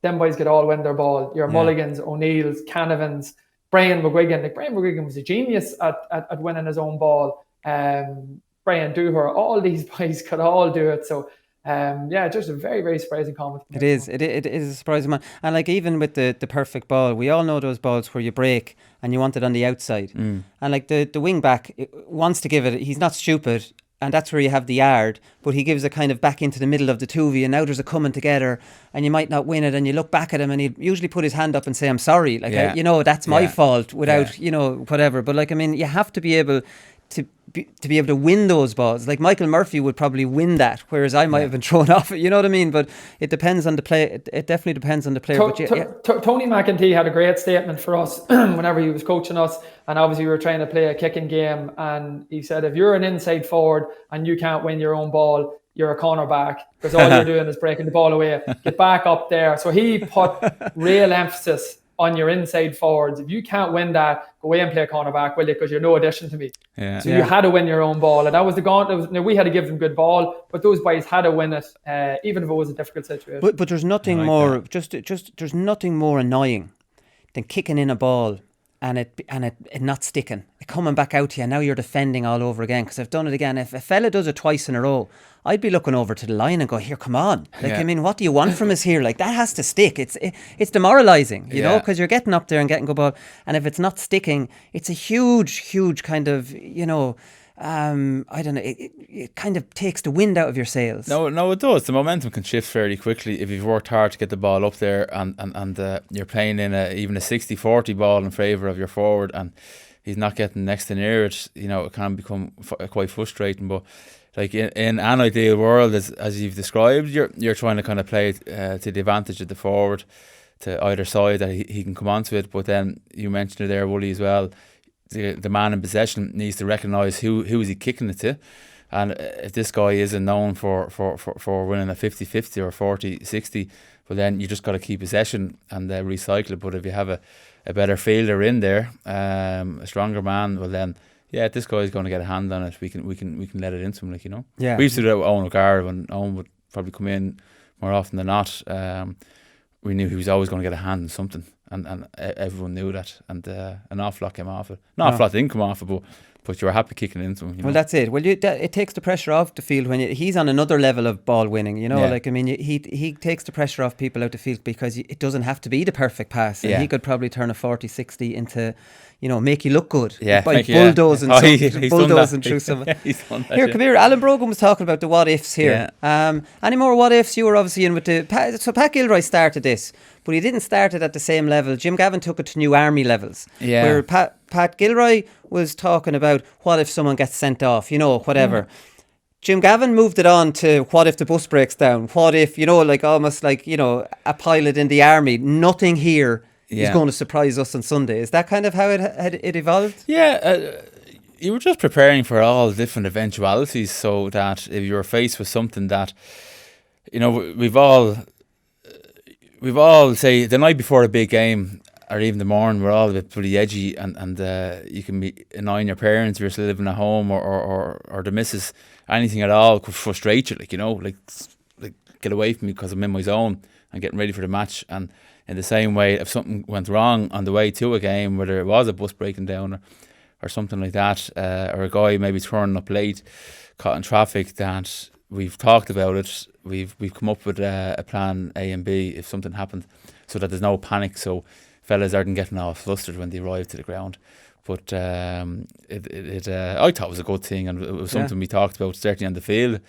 them boys could all win their ball. Your Mulligans, O'Neills, Canavans, Brian McGuigan. Like, Brian McGuigan was a genius at winning his own ball. Brian Dooher, all these boys could all do it. So, just a very, very surprising comment. It is a surprising one. And like, even with the perfect ball, we all know those balls where you break and you want it on the outside. And like the wing back wants to give it, he's not stupid, and that's where you have the yard, but he gives it kind of back into the middle of the 2v, and now there's a coming together and you might not win it, and you look back at him and he'd usually put his hand up and say, I'm sorry, like, that's my fault, without whatever. But like, I mean, you have to be able to be able to win those balls. Like, Michael Murphy would probably win that, whereas I might have been thrown off it, you know what I mean? But it depends on the play. It definitely depends on the player. Tony McEntee had a great statement for us whenever he was coaching us, and obviously we were trying to play a kicking game, and he said, if you're an inside forward and you can't win your own ball, you're a cornerback, because all you're doing is breaking the ball away. Get back up there. So he put real emphasis on your inside forwards. If you can't win that, go away and play cornerback, will you? Because you're no addition to me. So you had to win your own ball, and that was the gauntlet. We had to give them good ball, but those boys had to win it, even if it was a difficult situation. But there's nothing more there's nothing more annoying than kicking in a ball and it not sticking, it coming back out to you, and now you're defending all over again. Because I've done it again. If a fella does it twice in a row, I'd be looking over to the line and go, here, come on. Like, I mean, what do you want from us here? Like, that has to stick. It's demoralising, you know, because you're getting up there and getting good ball. And if it's not sticking, it's a huge kind of, I don't know, it kind of takes the wind out of your sails. No, it does. The momentum can shift fairly quickly if you've worked hard to get the ball up there, and you're playing in even a 60-40 ball in favour of your forward, and he's not getting next to near it. It can become quite frustrating. But like, in an ideal world, as you've described, you're trying to kind of play to the advantage of the forward to either side, that he can come onto it. But then you mentioned it there, Wooly, as well. The man in possession needs to recognise who is he kicking it to, and if this guy isn't known for winning a 50-50 or 40-60, well, then you just got to keep possession and recycle it. But if you have a better fielder in there, a stronger man, well, then yeah, this guy's going to get a hand on it. We can let it into him, like, you know. Yeah. We used to do that with Owen O'Gara when Owen would probably come in more often than not. We knew he was always going to get a hand in something, and everyone knew that, and an awful lot came off it. Not an awful lot didn't come off it, but you were happy kicking into him. You know? Well, that's it. Well, it takes the pressure off the field when he's on another level of ball winning. You know, Yeah. like, I mean, he takes the pressure off people out the field because it doesn't have to be the perfect pass. And Yeah. he could probably turn a 40-60 into, you know, make you look good. Yeah, by thank you, bulldozing, yeah. He's bulldozing done that. through some. He's done that, Here, yeah. come here. Alan Brogan was talking about the what ifs here. Any more what ifs? You were obviously in with so Pat Gilroy started this, but he didn't start it at the same level. Jim Gavin took it to new army levels. Yeah. Where Pat Gilroy was talking about what if someone gets sent off, you know, whatever. Jim Gavin moved it on to what if the bus breaks down? What if, you know, like almost like, you know, a pilot in the army, nothing here is going to surprise us on Sunday. Is that kind of how it evolved? Yeah, you were just preparing for all different eventualities, so that if you were faced with something that, you know, we've all say the night before a big game, or even the morning, we're all a bit pretty edgy, and you can be annoying your parents if you're still living at home, or the missus. Anything at all could frustrate you, like, you know, like get away from me because I'm in my zone and getting ready for the match. And in the same way, if something went wrong on the way to a game, whether it was a bus breaking down or something like that, or a guy maybe turning up late, caught in traffic, that we've talked about it, we've come up with a plan A and B if something happened, so that there's no panic, so fellas aren't getting all flustered when they arrive to the ground. But I thought it was a good thing, and it was something we talked about certainly on the field.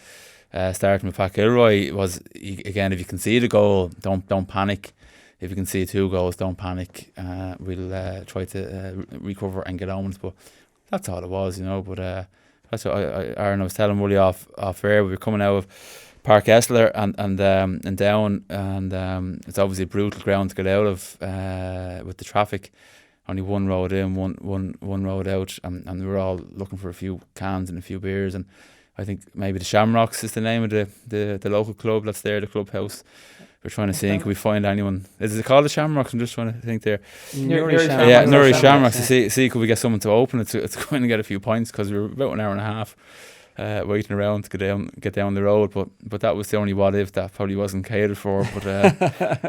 Starting with Pat Gilroy was, again, if you can see the goal, don't panic. If you can see 2 goals, don't panic. We'll try to recover and get on with it. But that's all it was, you know. But that's what Aaron, I was telling Wooly off air. We were coming out of Park Esler and down, and it's obviously a brutal ground to get out of with the traffic. Only one road in, one road out, and we were all looking for a few cans and a few beers, and I think maybe the Shamrocks is the name of the local club that's there, the clubhouse. We're trying to see, can we find anyone? Is it called the Shamrocks? I'm just trying to think there. Nuri Shamrocks. Yeah, Nuri Shamrocks. To see could we get someone to open it to go in and get a few pints, because we were about an hour and a half waiting around to get down the road. But that was the only what if that probably wasn't catered for. But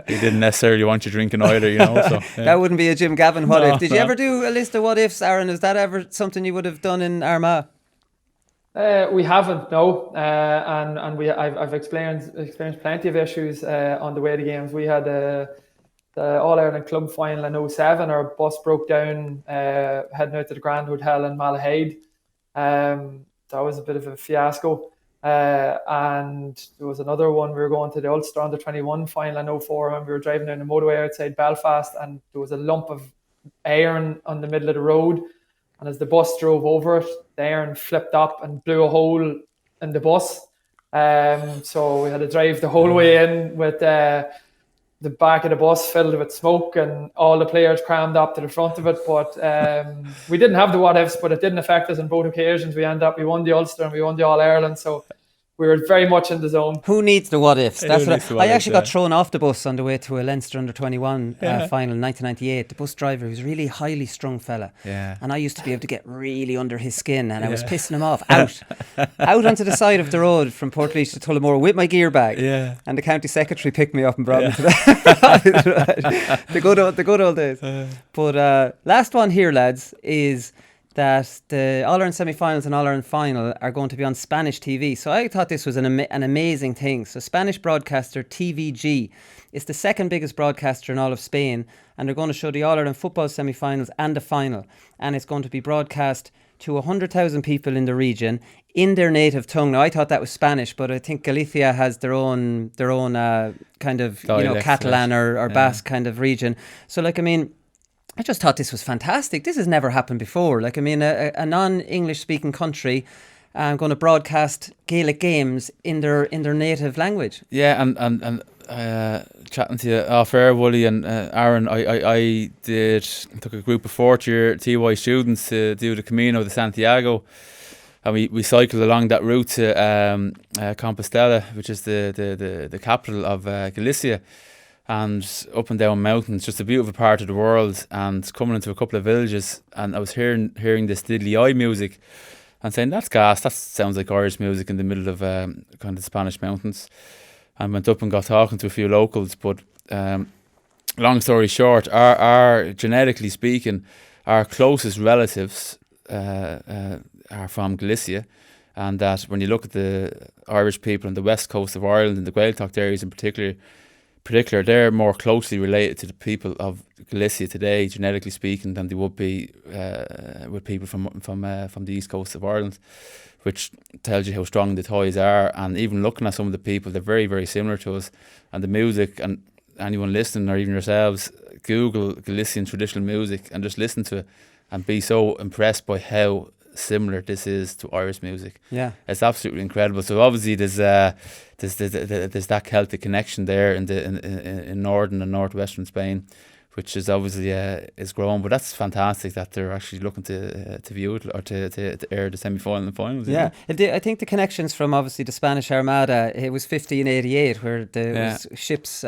he didn't necessarily want you drinking either, you know. So yeah. That wouldn't be a Jim Gavin what if. Did you ever do a list of what ifs, Aaron? Is that ever something you would have done in Armagh? We haven't, no, and I've experienced plenty of issues on the way to games. We had the All Ireland Club final in 2007. Our bus broke down heading out to the Grand Hotel in Malahide. That was a bit of a fiasco. And there was another one. We were going to the Ulster under-21 final in 2004, and we were driving down the motorway outside Belfast, and there was a lump of iron on the middle of the road. And as the bus drove over it, the iron flipped up and blew a hole in the bus. So we had to drive the whole way in with the back of the bus filled with smoke and all the players crammed up to the front of it. But we didn't have the what-ifs, but it didn't affect us on both occasions. We won the Ulster and we won the All-Ireland. So we were very much in the zone. Who needs the what ifs? That's what I actually got yeah. thrown off the bus on the way to a Leinster under-21 final in 1998. The bus driver, he was a really highly strung fella. Yeah. And I used to be able to get really under his skin, and I was pissing him off out onto the side of the road from Portlaoise to Tullamore with my gear bag. Yeah. And the county secretary picked me up and brought me to the good old days. But last one here, lads, is that the All-Ireland semi-finals and All-Ireland final are going to be on Spanish TV. So I thought this was an amazing thing. So Spanish broadcaster TVG is the second biggest broadcaster in all of Spain, and they're going to show the All-Ireland football semi-finals and the final. And it's going to be broadcast to 100,000 people in the region in their native tongue. Now, I thought that was Spanish, but I think Galicia has their own kind of Dialect, Catalan or Basque kind of region. So, like, I mean, I just thought this was fantastic. This has never happened before. Like, I mean, a non-English speaking country going to broadcast Gaelic games in their native language. Yeah, and chatting to you off air, Wooly and Aaron, I took a group of fourth year TY students to do the Camino de Santiago, and we cycled along that route to Compostela, which is the capital of Galicia. and up and down mountains, just a beautiful part of the world, and coming into a couple of villages, and I was hearing this diddly-eye music and saying, that's gas, that sounds like Irish music in the middle of kind of Spanish mountains. And went up and got talking to a few locals, but long story short, our genetically speaking, our closest relatives are from Galicia, and that when you look at the Irish people on the west coast of Ireland and the Gaelic areas in particular, they're more closely related to the people of Galicia today, genetically speaking, than they would be with people from the east coast of Ireland, which tells you how strong the ties are. And even looking at some of the people, they're very, very similar to us. And the music, and anyone listening, or even yourselves, Google Galician traditional music and just listen to it and be so impressed by how similar this is to Irish music. Yeah, it's absolutely incredible. So obviously there's that Celtic connection there in northern and northwestern Spain, which is obviously is growing. But that's fantastic that they're actually looking to view it, or to air the semi-final and finals. Yeah, I think the connections from obviously the Spanish Armada. It was 1588 where the ships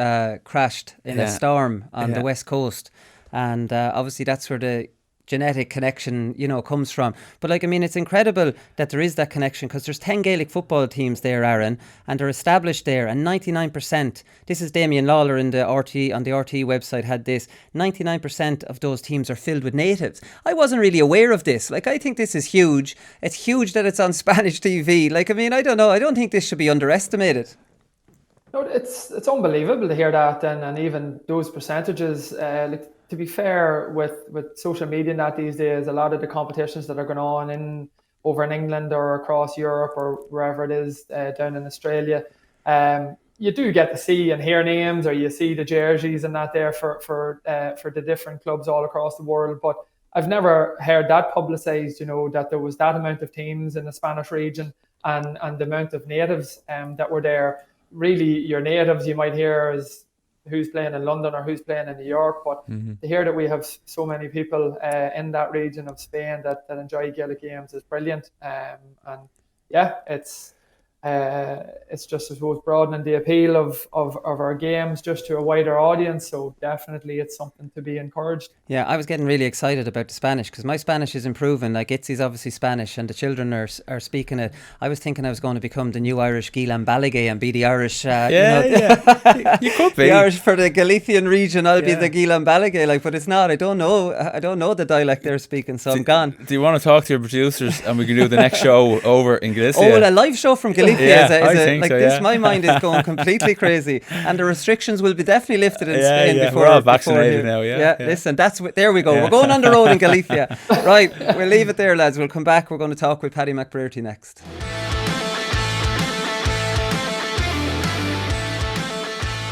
crashed in a storm on the west coast, and obviously that's where the genetic connection, comes from. But it's incredible that there is that connection, because there's 10 Gaelic football teams there, Aaron, and they're established there, and 99%, this is Damien Lawler on the RTE website had this, 99% of those teams are filled with natives. I wasn't really aware of this. I think this is huge. It's huge that it's on Spanish TV. I don't know. I don't think this should be underestimated. No, it's unbelievable to hear that, and even those percentages. To be fair, with social media and that these days, a lot of the competitions that are going on over in England or across Europe or wherever it is down in Australia, you do get to see and hear names, or you see the jerseys and that there for the different clubs all across the world. But I've never heard that publicised, that there was that amount of teams in the Spanish region and the amount of natives that were there. Really, your natives you might hear is who's playing in London or who's playing in New York, but to hear that we have so many people in that region of Spain that enjoy Gaelic games is brilliant. And yeah, it's just, I suppose, broadening the appeal of our games just to a wider audience. So definitely it's something to be encouraged. Yeah, I was getting really excited about the Spanish, because my Spanish is improving. Itzy's obviously Spanish and the children are speaking it. I was thinking I was going to become the new Irish Guilan Balaguer and be the Irish you could be the Irish for the Galician region. I'll be the Guilan Balaguer, but it's not. I don't know the dialect they're speaking, so I'm gone. Do you want to talk to your producers and we can do the next show over in Galicia? Oh, well, a live show from Galicia. This, my mind is going completely crazy, and the restrictions will be definitely lifted in Spain before we're all vaccinated now. Listen, there we go. We're going on the road in Galicia. Right, we'll leave it there, lads. We'll come back. We're going to talk with Paddy McBrearty next.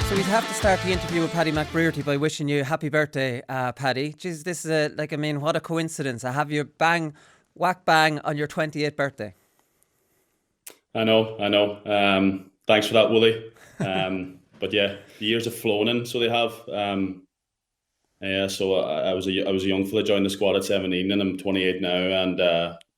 So we'd have to start the interview with Paddy McBrearty by wishing you happy birthday, Paddy. Jeez, this is what a coincidence. I have you whack bang on your 28th birthday. I know. Thanks for that, Wooly. But yeah, the years have flown in, so they have. So I was a young fella, joined the squad at 17, and I'm 28 now, and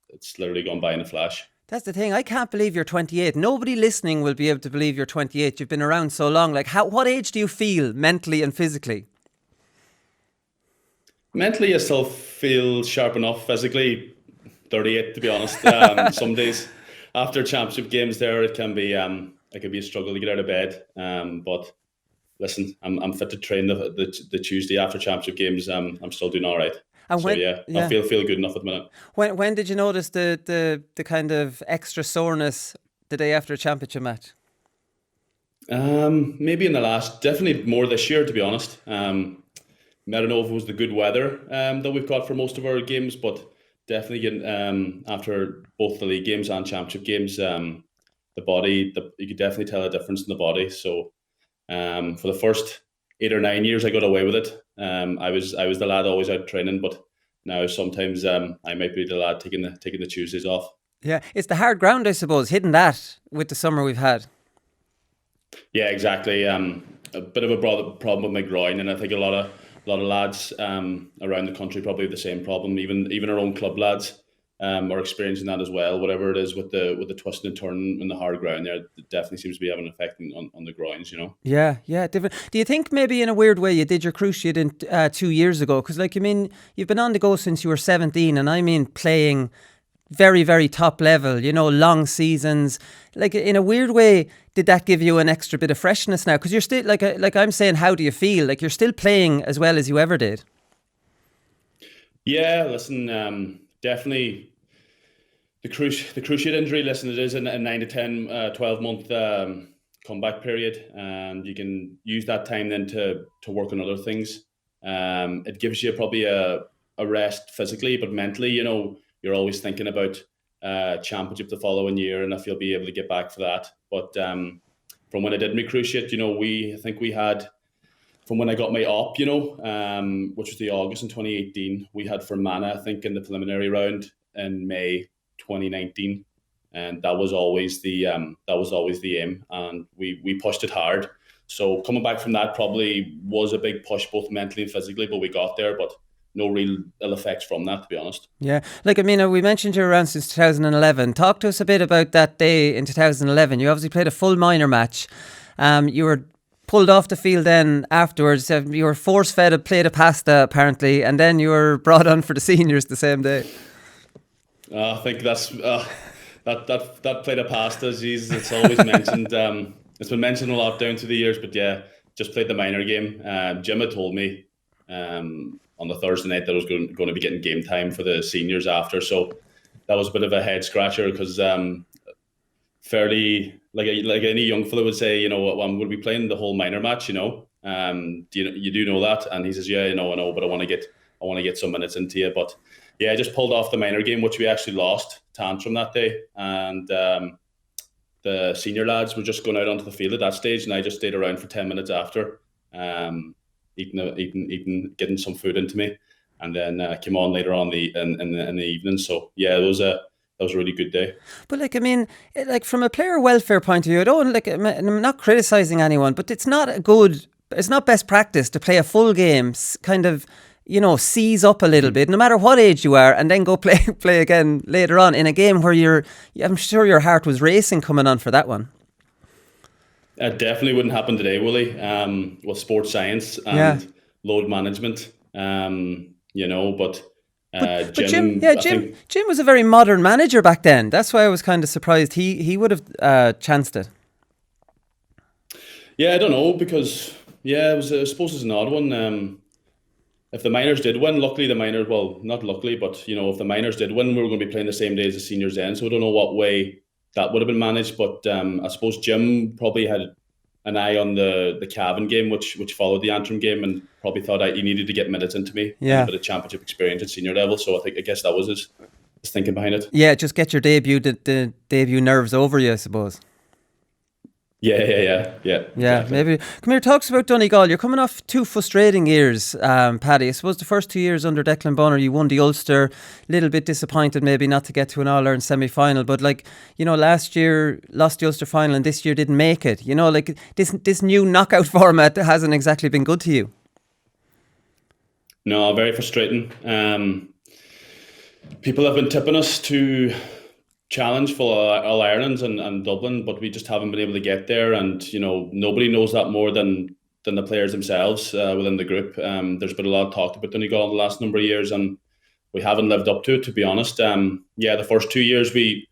it's literally gone by in a flash. That's the thing. I can't believe you're 28. Nobody listening will be able to believe you're 28. You've been around so long. What age do you feel mentally and physically? Mentally, I still feel sharp enough. Physically, 38, to be honest. Some days after championship games there, it can be a struggle to get out of bed. But listen, I'm fit to train the Tuesday after championship games. I'm still doing all right. And I feel good enough at the minute. When did you notice the kind of extra soreness the day after a championship match? Maybe definitely more this year, to be honest. I don't know if it was the good weather that we've got for most of our games, but definitely getting after both the league games and championship games, the body, you could definitely tell a difference in the body. So for the first 8 or 9 years, I got away with it. I was the lad always out training, but now sometimes I might be the lad taking the Tuesdays off. Yeah, it's the hard ground, I suppose, hitting that with the summer we've had. Yeah, exactly. A bit of a problem with my groin, and I think a lot of lads around the country probably have the same problem. Even our own club lads, are experiencing that as well. Whatever it is with the twisting and turning and the hard ground there, it definitely seems to be having an effect on the groins, you know. Yeah, different. Do you think maybe in a weird way you did your cruciate in 2 years ago? Because like, I mean, you've been on the go since you were 17, and I mean playing very, very top level, you know, long seasons. Like, in a weird way, did that give you an extra bit of freshness now? Because you're still, like I'm saying, how do you feel? Like, you're still playing as well as you ever did. Yeah, listen, definitely the cruciate injury, listen, it is a 9 to 10, 12-month comeback period, and you can use that time then to work on other things. It gives you probably a rest physically, but mentally, you know, you're always thinking about championship the following year and if you'll be able to get back for that. But from when I did my cruciate, you know, I think we had, from when I got my op, you know, which was the August in 2018, we had Fermanagh, I think, in the preliminary round in May 2019, and that was always the aim, and we pushed it hard. So coming back from that probably was a big push, both mentally and physically, but we got there. But no real ill effects from that, to be honest. Yeah, like, I mean, we mentioned you're around since 2011. Talk to us a bit about that day in 2011. You obviously played a full minor match. You were pulled off the field then afterwards. You were force-fed a plate of pasta, apparently, and then you were brought on for the seniors the same day. I think that's that plate of pasta, geez, it's always mentioned. It's been mentioned a lot down through the years, but yeah, just played the minor game. Jim had told me on the Thursday night that I was going to be getting game time for the seniors after, so that was a bit of a head scratcher because fairly like any young fella would say, you know, I'm going to be playing the whole minor match, you know. You do know that? And he says, yeah, I know, but I want to get some minutes into you. But yeah, I just pulled off the minor game, which we actually lost tantrum that day, and the senior lads were just going out onto the field at that stage, and I just stayed around for 10 minutes after, eating, getting some food into me, and then came on later on in the evening. So yeah, that was a really good day. But like, I mean, like, from a player welfare point of view, I'm not criticising anyone, but it's not best practice to play a full game, kind of, you know, seize up a little bit, no matter what age you are, and then go play again later on in a game where I'm sure your heart was racing coming on for that one. It definitely wouldn't happen today, Willie, with sports science and load management, you know, but Jim was a very modern manager back then. That's why I was kind of surprised he would have chanced it. Yeah, I don't know, because I suppose it's an odd one. If the minors did win, not luckily, but you know, if the minors did win, we were going to be playing the same day as the seniors then. So I don't know what way that would have been managed, but I suppose Jim probably had an eye on the Cavan game, which followed the Antrim game, and probably thought he needed to get minutes into me, and a bit of championship experience at senior level. So I guess that was his thinking behind it. Yeah, just get your the debut nerves over you, I suppose. Yeah. Maybe. Come here, talks about Donegal. You're coming off 2 frustrating years, Paddy. I suppose the first 2 years under Declan Bonner, you won the Ulster. A little bit disappointed maybe not to get to an All-Ireland semi-final, but like, you know, last year lost the Ulster final and this year didn't make it. You know, like, this new knockout format hasn't exactly been good to you. No, very frustrating. People have been tipping us to challenge for All Irelands and Dublin, but we just haven't been able to get there. And you know, nobody knows that more than the players themselves within the group. There's been a lot talked about Donegal in the last number of years, and we haven't lived up to it, to be honest. The first 2 years we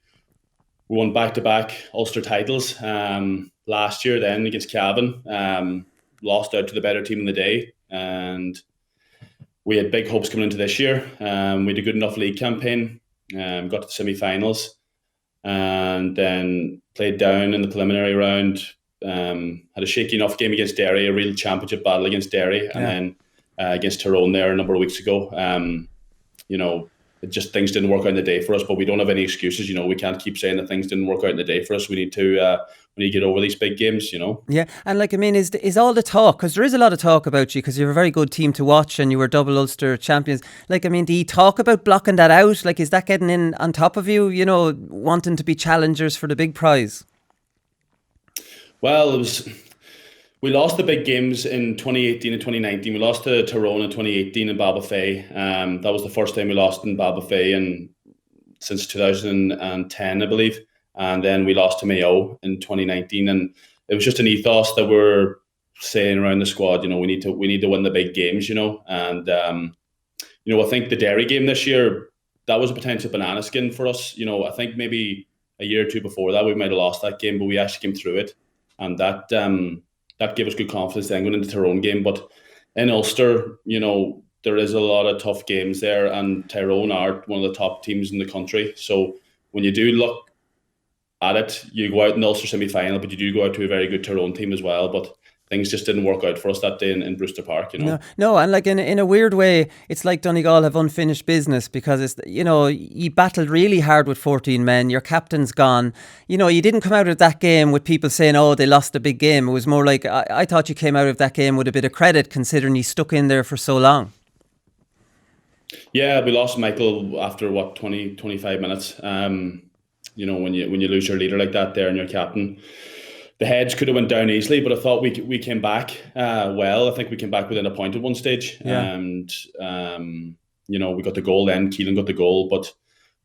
won back-to-back Ulster titles. Last year then against Cavan, lost out to the better team in the day, and we had big hopes coming into this year. We had a good enough league campaign, got to the semi-finals, and then played down in the preliminary round. Had a shaky enough game against Derry, a real championship battle against Derry, and then against Tyrone there a number of weeks ago. You know, things didn't work out in the day for us, but we don't have any excuses. You know, we can't keep saying that things didn't work out in the day for us. We need to get over these big games, you know. Yeah, and like, I mean, is all the talk, because there is a lot of talk about you, because you're a very good team to watch and you were double Ulster champions. Like, I mean, do you talk about blocking that out? Like, is that getting in on top of you, you know, wanting to be challengers for the big prize? Well, we lost the big games in 2018 and 2019. We lost to Tyrone in 2018 in Ballybofey. That was the first time we lost in Ballybofey in since 2010, I believe. And then we lost to Mayo in 2019, and it was just an ethos that we're saying around the squad. We need to win the big games. And I think the Derry game this year, that was a potential banana skin for us. I think maybe a year or two before that we might have lost that game, but we actually came through it, and that gave us good confidence then going into the Tyrone game. But in Ulster, there is a lot of tough games there, and Tyrone are one of the top teams in the country. So when you do look at it, you go out in the Ulster semi-final, but you do go out to a very good Tyrone team as well. But things just didn't work out for us that day in Brewster Park, No, and like in a weird way, it's like Donegal have unfinished business, because it's, you battled really hard with 14 men. Your captain's gone. You didn't come out of that game with people saying, "Oh, they lost a big game." It was more like I thought you came out of that game with a bit of credit, considering you stuck in there for so long. Yeah, we lost Michael after 20, 25 minutes. When you lose your leader like that there and your captain, the heads could have went down easily, but I thought we came back well. I think we came back within a point at one stage. Yeah. And, we got the goal then. Keelan got the goal, but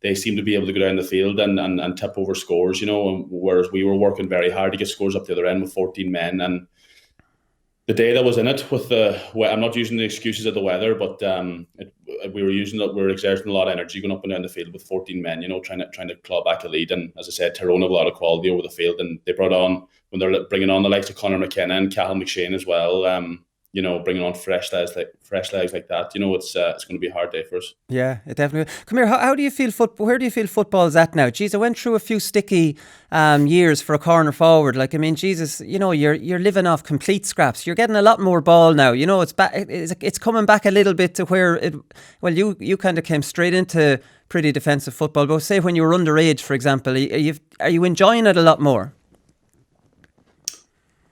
they seemed to be able to go down the field and tip over scores, whereas we were working very hard to get scores up the other end with 14 men. And the day that was in it with I'm not using the excuses of the weather, but we were exerting a lot of energy going up and down the field with 14 men, trying to claw back a lead. And as I said, Tyrone have a lot of quality over the field, and they brought on, when they're bringing on the likes of Conor McKenna and Cathal McShane as well, bringing on fresh legs like that, it's going to be a hard day for us. Yeah, it definitely. Come here. How do you feel where do you feel football's at now? Geez, I went through a few sticky years for a corner forward. Like, I mean, Jesus, you're living off complete scraps. You're getting a lot more ball now. It's back. It's coming back a little bit to where it. Well, you kind of came straight into pretty defensive football. But say when you were underage, for example, are you enjoying it a lot more?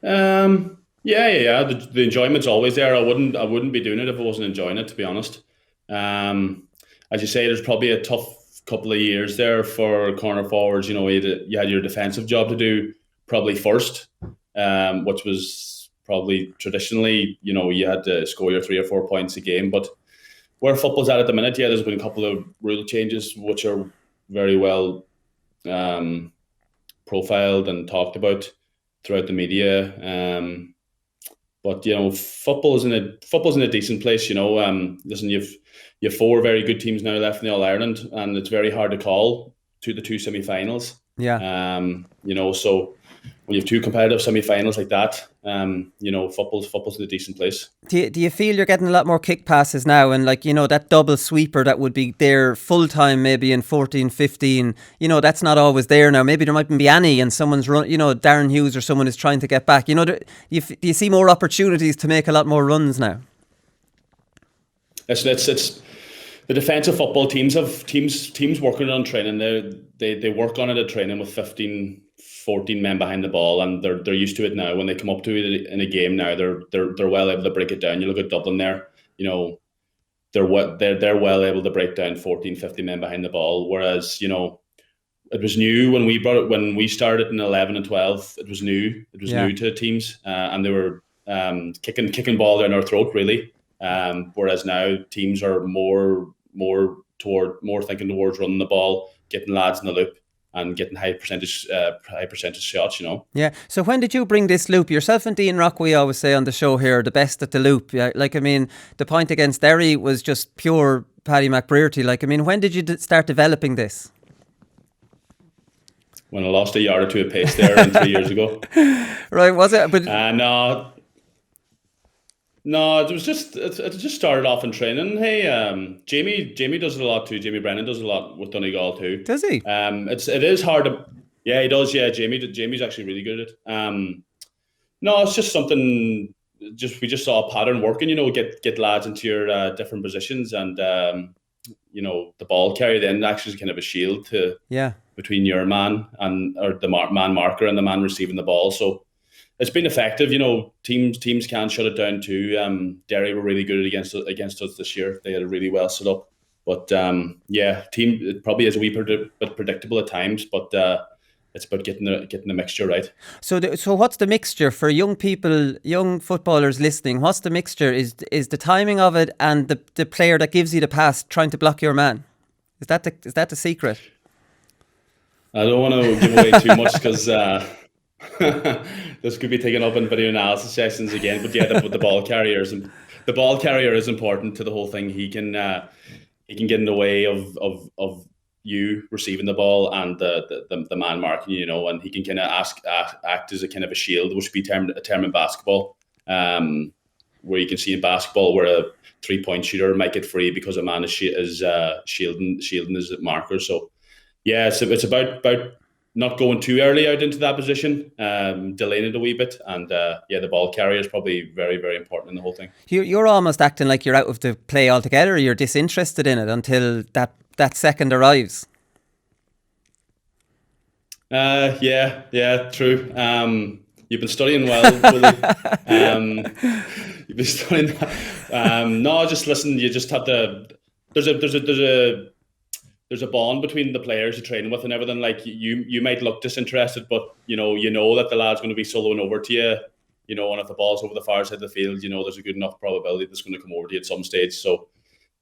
Yeah. The enjoyment's always there. I wouldn't be doing it if I wasn't enjoying it, to be honest. As you say, there's probably a tough couple of years there for corner forwards. You had your defensive job to do probably first, which was probably traditionally, you had to score your 3 or 4 points a game. But where football's at the minute, there's been a couple of rule changes which are very well profiled and talked about throughout the media. But football's in a decent place. Listen, you've 4 very good teams now left in the All Ireland, and it's very hard to call the 2 semi-finals. Yeah. So when you have 2 competitive semi-finals like that, football's in a decent place. Do you feel you're getting a lot more kick passes now, and that double sweeper that would be there full time maybe in 14, 15, that's not always there now. Maybe there mightn't be any, and someone's run, Darren Hughes or someone is trying to get back. Do you see more opportunities to make a lot more runs now? It's the defensive football teams working on training. They work on it at training with 15, 14 men behind the ball, and they're used to it now. When they come up to it in a game now, they're well able to break it down. You look at Dublin there, they're well able to break down 14, 15 men behind the ball. Whereas it was new when we started in 11 and 12. It was new. It was new to teams, and they were kicking ball down our throat really. Whereas now teams are more thinking towards running the ball, getting lads in the loop, and getting high percentage shots. Yeah. So when did you bring this loop? Yourself and Dean Rock, we always say on the show here, the best at the loop. Yeah. Like, I mean, the point against Derry was just pure Paddy McBrearty. Like, I mean, when did you start developing this? When I lost a yard or 2 of pace there 3 years ago. Right, was it? But No, it just started off in training. Hey, Jamie does it a lot too. Jamie Brennan does a lot with Donegal too. Does he? It is hard to. Yeah, he does. Yeah, Jamie's actually really good at it. No, it's just something. We just saw a pattern working. Get lads into your different positions, and the ball carry then actually is kind of a shield between your man or the man marker and the man receiving the ball. So it's been effective. Teams can shut it down too. Derry were really good against us this year. They had it really well set up. But team it probably is a wee bit predictable at times, but it's about getting the mixture right. So what's the mixture for young people, young footballers listening? What's the mixture? Is the timing of it and the player that gives you the pass trying to block your man? Is that the secret? I don't want to give away too much because this could be taken up in video analysis sessions again. But yeah, the ball carrier is important to the whole thing. He can get in the way of you receiving the ball and the man marking, you know, and he can kind of act as a kind of a shield, which would be a term in basketball, where you can see in basketball where a 3-point shooter might get free because a man is shielding his marker. So yeah, so it's about not going too early out into that position, delaying it a wee bit, and the ball carrier is probably very, very important in the whole thing. You're almost acting like you're out of the play altogether. You're disinterested in it until that second arrives. True. You've been studying well, Willie. You've been studying. No, just listen. You just have to. There's a bond between the players you're training with and everything. Like you might look disinterested, but you know that the lad's going to be soloing over to you. You know, and if the ball's over the far side of the field, you know there's a good enough probability that's going to come over to you at some stage. So,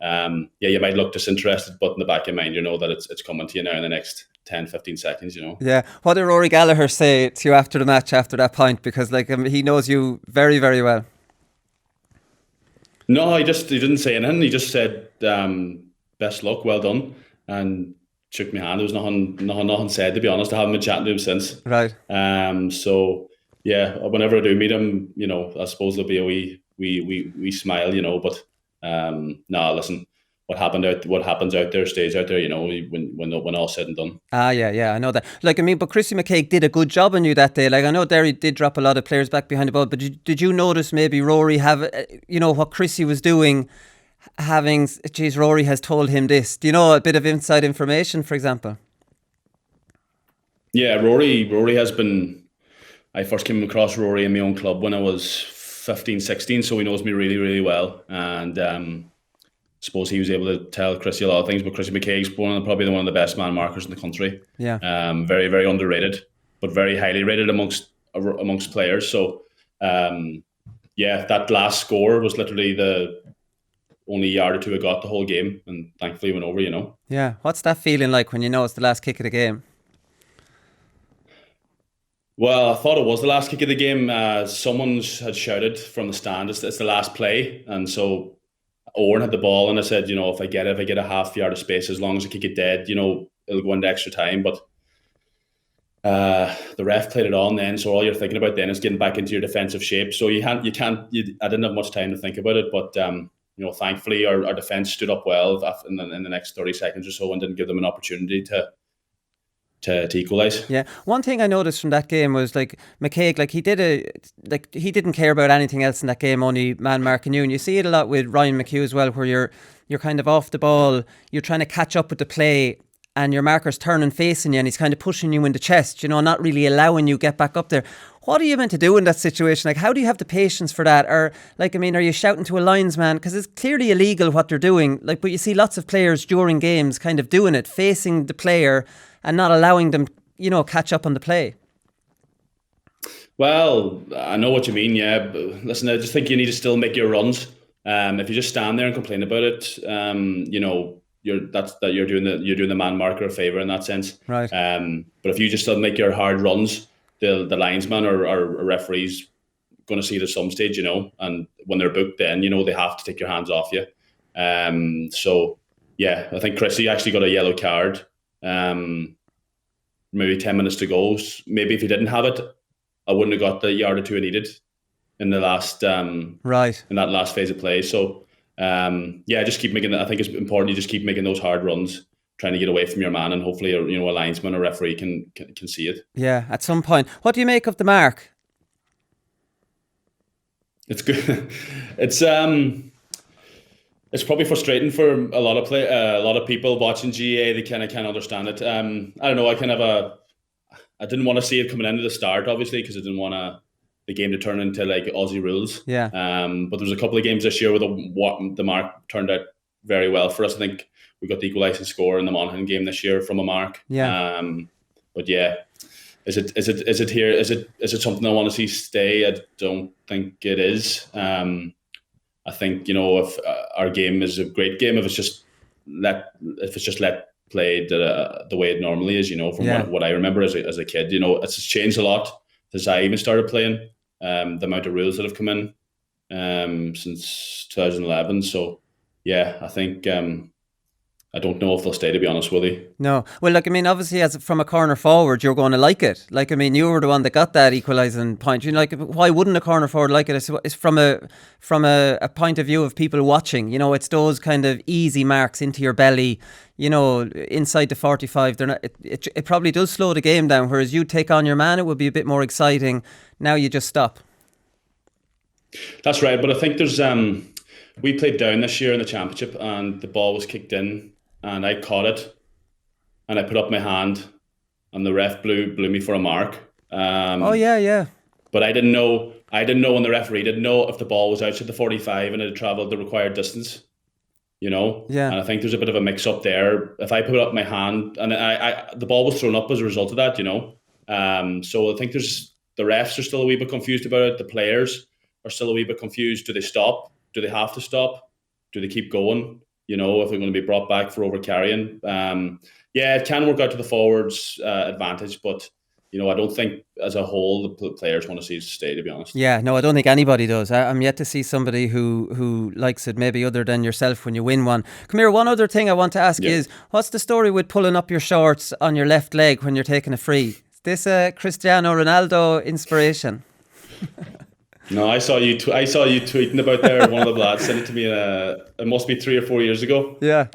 you might look disinterested, but in the back of your mind, you know that it's coming to you now in the next 10, 15 seconds, you know. Yeah. What did Rory Gallagher say to you after the match, after that point? Because he knows you very, very well. No, he didn't say anything. He just said, best luck, well done, and shook my hand. There was nothing said, to be honest. I haven't been chatting to him since. Right. So yeah, whenever I do meet him, you know, I suppose there'll be a wee smile, you know, but listen, what happens out there stays out there, you know, when all's said and done. Yeah, I know that. But Chrissy McCaig did a good job on you that day. I know Derry did drop a lot of players back behind the ball, but did you notice maybe Rory what Chrissy was doing, Rory has told him this? Do you know a bit of inside information, for example? Yeah, Rory has been. I first came across Rory in my own club when I was 15, 16, so he knows me really, really well. And I suppose he was able to tell Chrissy a lot of things, but Chrissy McCaig's probably one of the best man markers in the country. Yeah. Very, very underrated, but very highly rated amongst players. So, that last score was literally the only yard or two I got the whole game, and thankfully went over, you know. Yeah. What's that feeling like when you know it's the last kick of the game? Well, I thought it was the last kick of the game. Someone had shouted from the stand, it's the last play. And so Owen had the ball, and I said, you know, if I get a half yard of space, as long as I kick it dead, you know, it'll go into extra time. But the ref played it on then, so all you're thinking about then is getting back into your defensive shape. So I didn't have much time to think about it, but you know, thankfully our defense stood up well in the next 30 seconds or so and didn't give them an opportunity to equalise. Yeah, one thing I noticed from that game was McCaig, he didn't care about anything else in that game, only man marking you. And you see it a lot with Ryan McHugh as well, where you're kind of off the ball, you're trying to catch up with the play, and your marker's turning facing you, and he's kind of pushing you in the chest, you know, not really allowing you get back up there. What are you meant to do in that situation? How do you have the patience for that? Or are you shouting to a linesman? Because it's clearly illegal what they're doing. But you see lots of players during games kind of doing it, facing the player and not allowing them, you know, catch up on the play. Well, I know what you mean, yeah. But listen, I just think you need to still make your runs. If you just stand there and complain about it, you know, you're doing the man marker a favour in that sense. Right. But if you just still make your hard runs, the linesman or referees going to see it at some stage, you know, and when they're booked, then you know they have to take your hands off you. So yeah, I think Chrissy actually got a yellow card. Maybe 10 minutes to go. Maybe if he didn't have it, I wouldn't have got the yard or two I needed in the last right in that last phase of play. So just keep making. I think it's important you just keep making those hard runs, trying to get away from your man, and hopefully, you know, a linesman or referee can see it. Yeah, at some point. What do you make of the mark? It's good. It's probably frustrating for a lot of people watching GAA. They kind of can't understand it. I don't know. I didn't want to see it coming into the start, obviously, because I didn't want the game to turn into like Aussie rules. Yeah. But there was a couple of games this year where the mark turned out very well for us. I think we got the equalising score in the Monaghan game this year from a mark. Yeah. But yeah, is it here? Is it something I want to see stay? I don't think it is. I think, you know, if our game is a great game, if it's just let played the way it normally is, from what I remember as a kid. It's changed a lot since I even started playing. The amount of rules that have come in since 2011. So, yeah, I think I don't know if they'll stay, to be honest with you. No. Well, obviously, as from a corner forward, you're going to like it. You were the one that got that equalising point. Why wouldn't a corner forward like it? It's from a point of view of people watching. It's those kind of easy marks into your belly. Inside the 45. They're not. It probably does slow the game down. Whereas you take on your man, it would be a bit more exciting. Now you just stop. That's right. But I think there's we played down this year in the championship, and the ball was kicked in. And I caught it, and I put up my hand, and the ref blew me for a mark. Yeah. But I didn't know, and the referee didn't know if the ball was outside the 45 and it had travelled the required distance. Yeah. And I think there's a bit of a mix-up there. If I put up my hand, and the ball was thrown up as a result of that, So I think the refs are still a wee bit confused about it. The players are still a wee bit confused. Do they stop? Do they have to stop? Do they keep going? If they're going to be brought back for overcarrying. It can work out to the forwards' advantage, but, I don't think as a whole the players want to see it stay, to be honest. Yeah, no, I don't think anybody does. I'm yet to see somebody who likes it, maybe other than yourself when you win one. Come here, one other thing I want to ask you is, what's the story with pulling up your shorts on your left leg when you're taking a free? Is this a Cristiano Ronaldo inspiration? No, I saw you tweeting about there. One of the lads sent it to me. It must be 3 or 4 years ago. Yeah.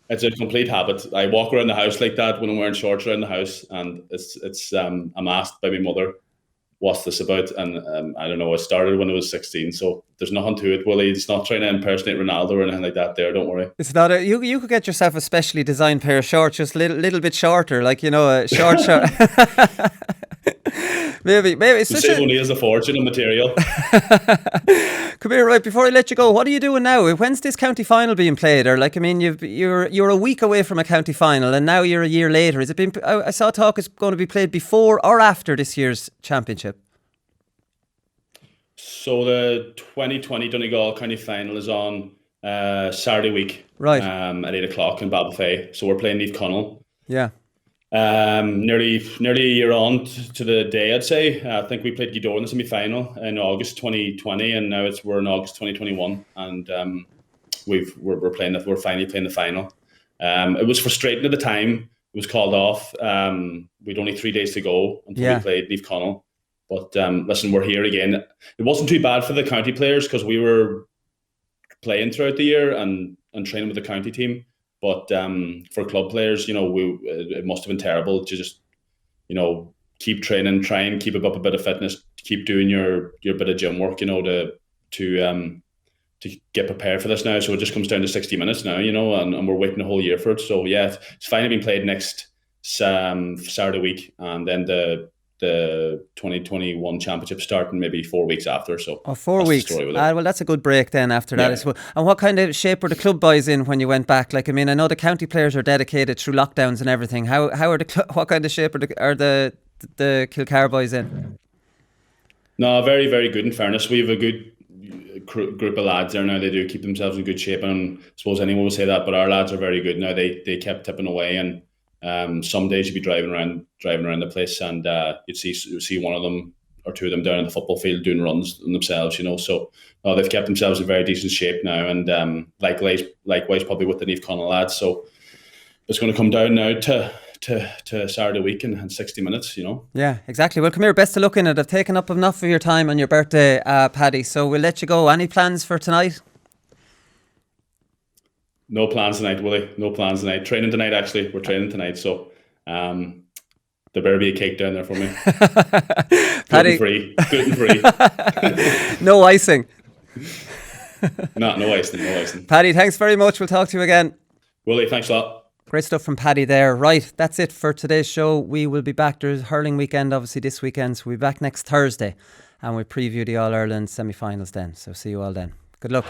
It's a complete habit. I walk around the house like that when I'm wearing shorts around the house, and it's. I'm asked by my mother, "What's this about?" And I don't know. I started when I was 16, so there's nothing to it, Willie. It's not trying to impersonate Ronaldo or anything like that. Don't worry. It's not you could get yourself a specially designed pair of shorts, just little bit shorter, a short. Maybe it's such a... O'Neill's a fortune of material. Come here, right before I let you go. What are you doing now? When's this county final being played? Or you're a week away from a county final, and now you're a year later. Is it been? I saw talk it's going to be played before or after this year's championship. So the 2020 Donegal county final is on Saturday week, right? At 8 o'clock in Ballybofey. So we're playing Leith Connell. Yeah. Nearly a year on to the day, I'd say. I think we played Gweedore in the semi-final in August 2020, and now we're in August 2021, and we're finally playing the final. It was frustrating at the time. It was called off. We'd only 3 days to go until we played Leith Connell. But listen, we're here again. It wasn't too bad for the county players because we were playing throughout the year and training with the county team. But for club players, it must have been terrible to just, keep training, try and keep up a bit of fitness, keep doing your bit of gym work, to get prepared for this now. So it just comes down to 60 minutes now, and we're waiting a whole year for it. So yeah, it's finally been played next Saturday week, and then the 2021 championship starting maybe 4 weeks after. So 4 weeks. Well, that's a good break then after that as well. And what kind of shape were the club boys in when you went back? I know the county players are dedicated through lockdowns and everything. How are what kind of shape are the Kilcar boys in? No, very, very good. In fairness, we have a good group of lads there now. They do keep themselves in good shape, and I suppose anyone will say that, but our lads are very good now. They kept tipping away, and some days you'd be driving around the place, and you'd see one of them or two of them down in the football field doing runs themselves, So they've kept themselves in very decent shape now, and likewise probably with the Leith Connell lads. So it's going to come down now to Saturday week and 60 minutes, Yeah, exactly. Well, come here, best of luck in it. I've taken up enough of your time on your birthday, Paddy, so we'll let you go. Any plans for tonight? No plans tonight, Willie. No plans tonight. Training tonight, actually. We're training tonight, so there better be a cake down there for me. Paddy. Gluten free. No icing. No icing. Paddy, thanks very much. We'll talk to you again. Willie, thanks a lot. Great stuff from Paddy there. Right, that's it for today's show. We will be back. There's hurling weekend, obviously, this weekend, so we'll be back next Thursday, and we'll preview the All-Ireland semi-finals then. So see you all then. Good luck.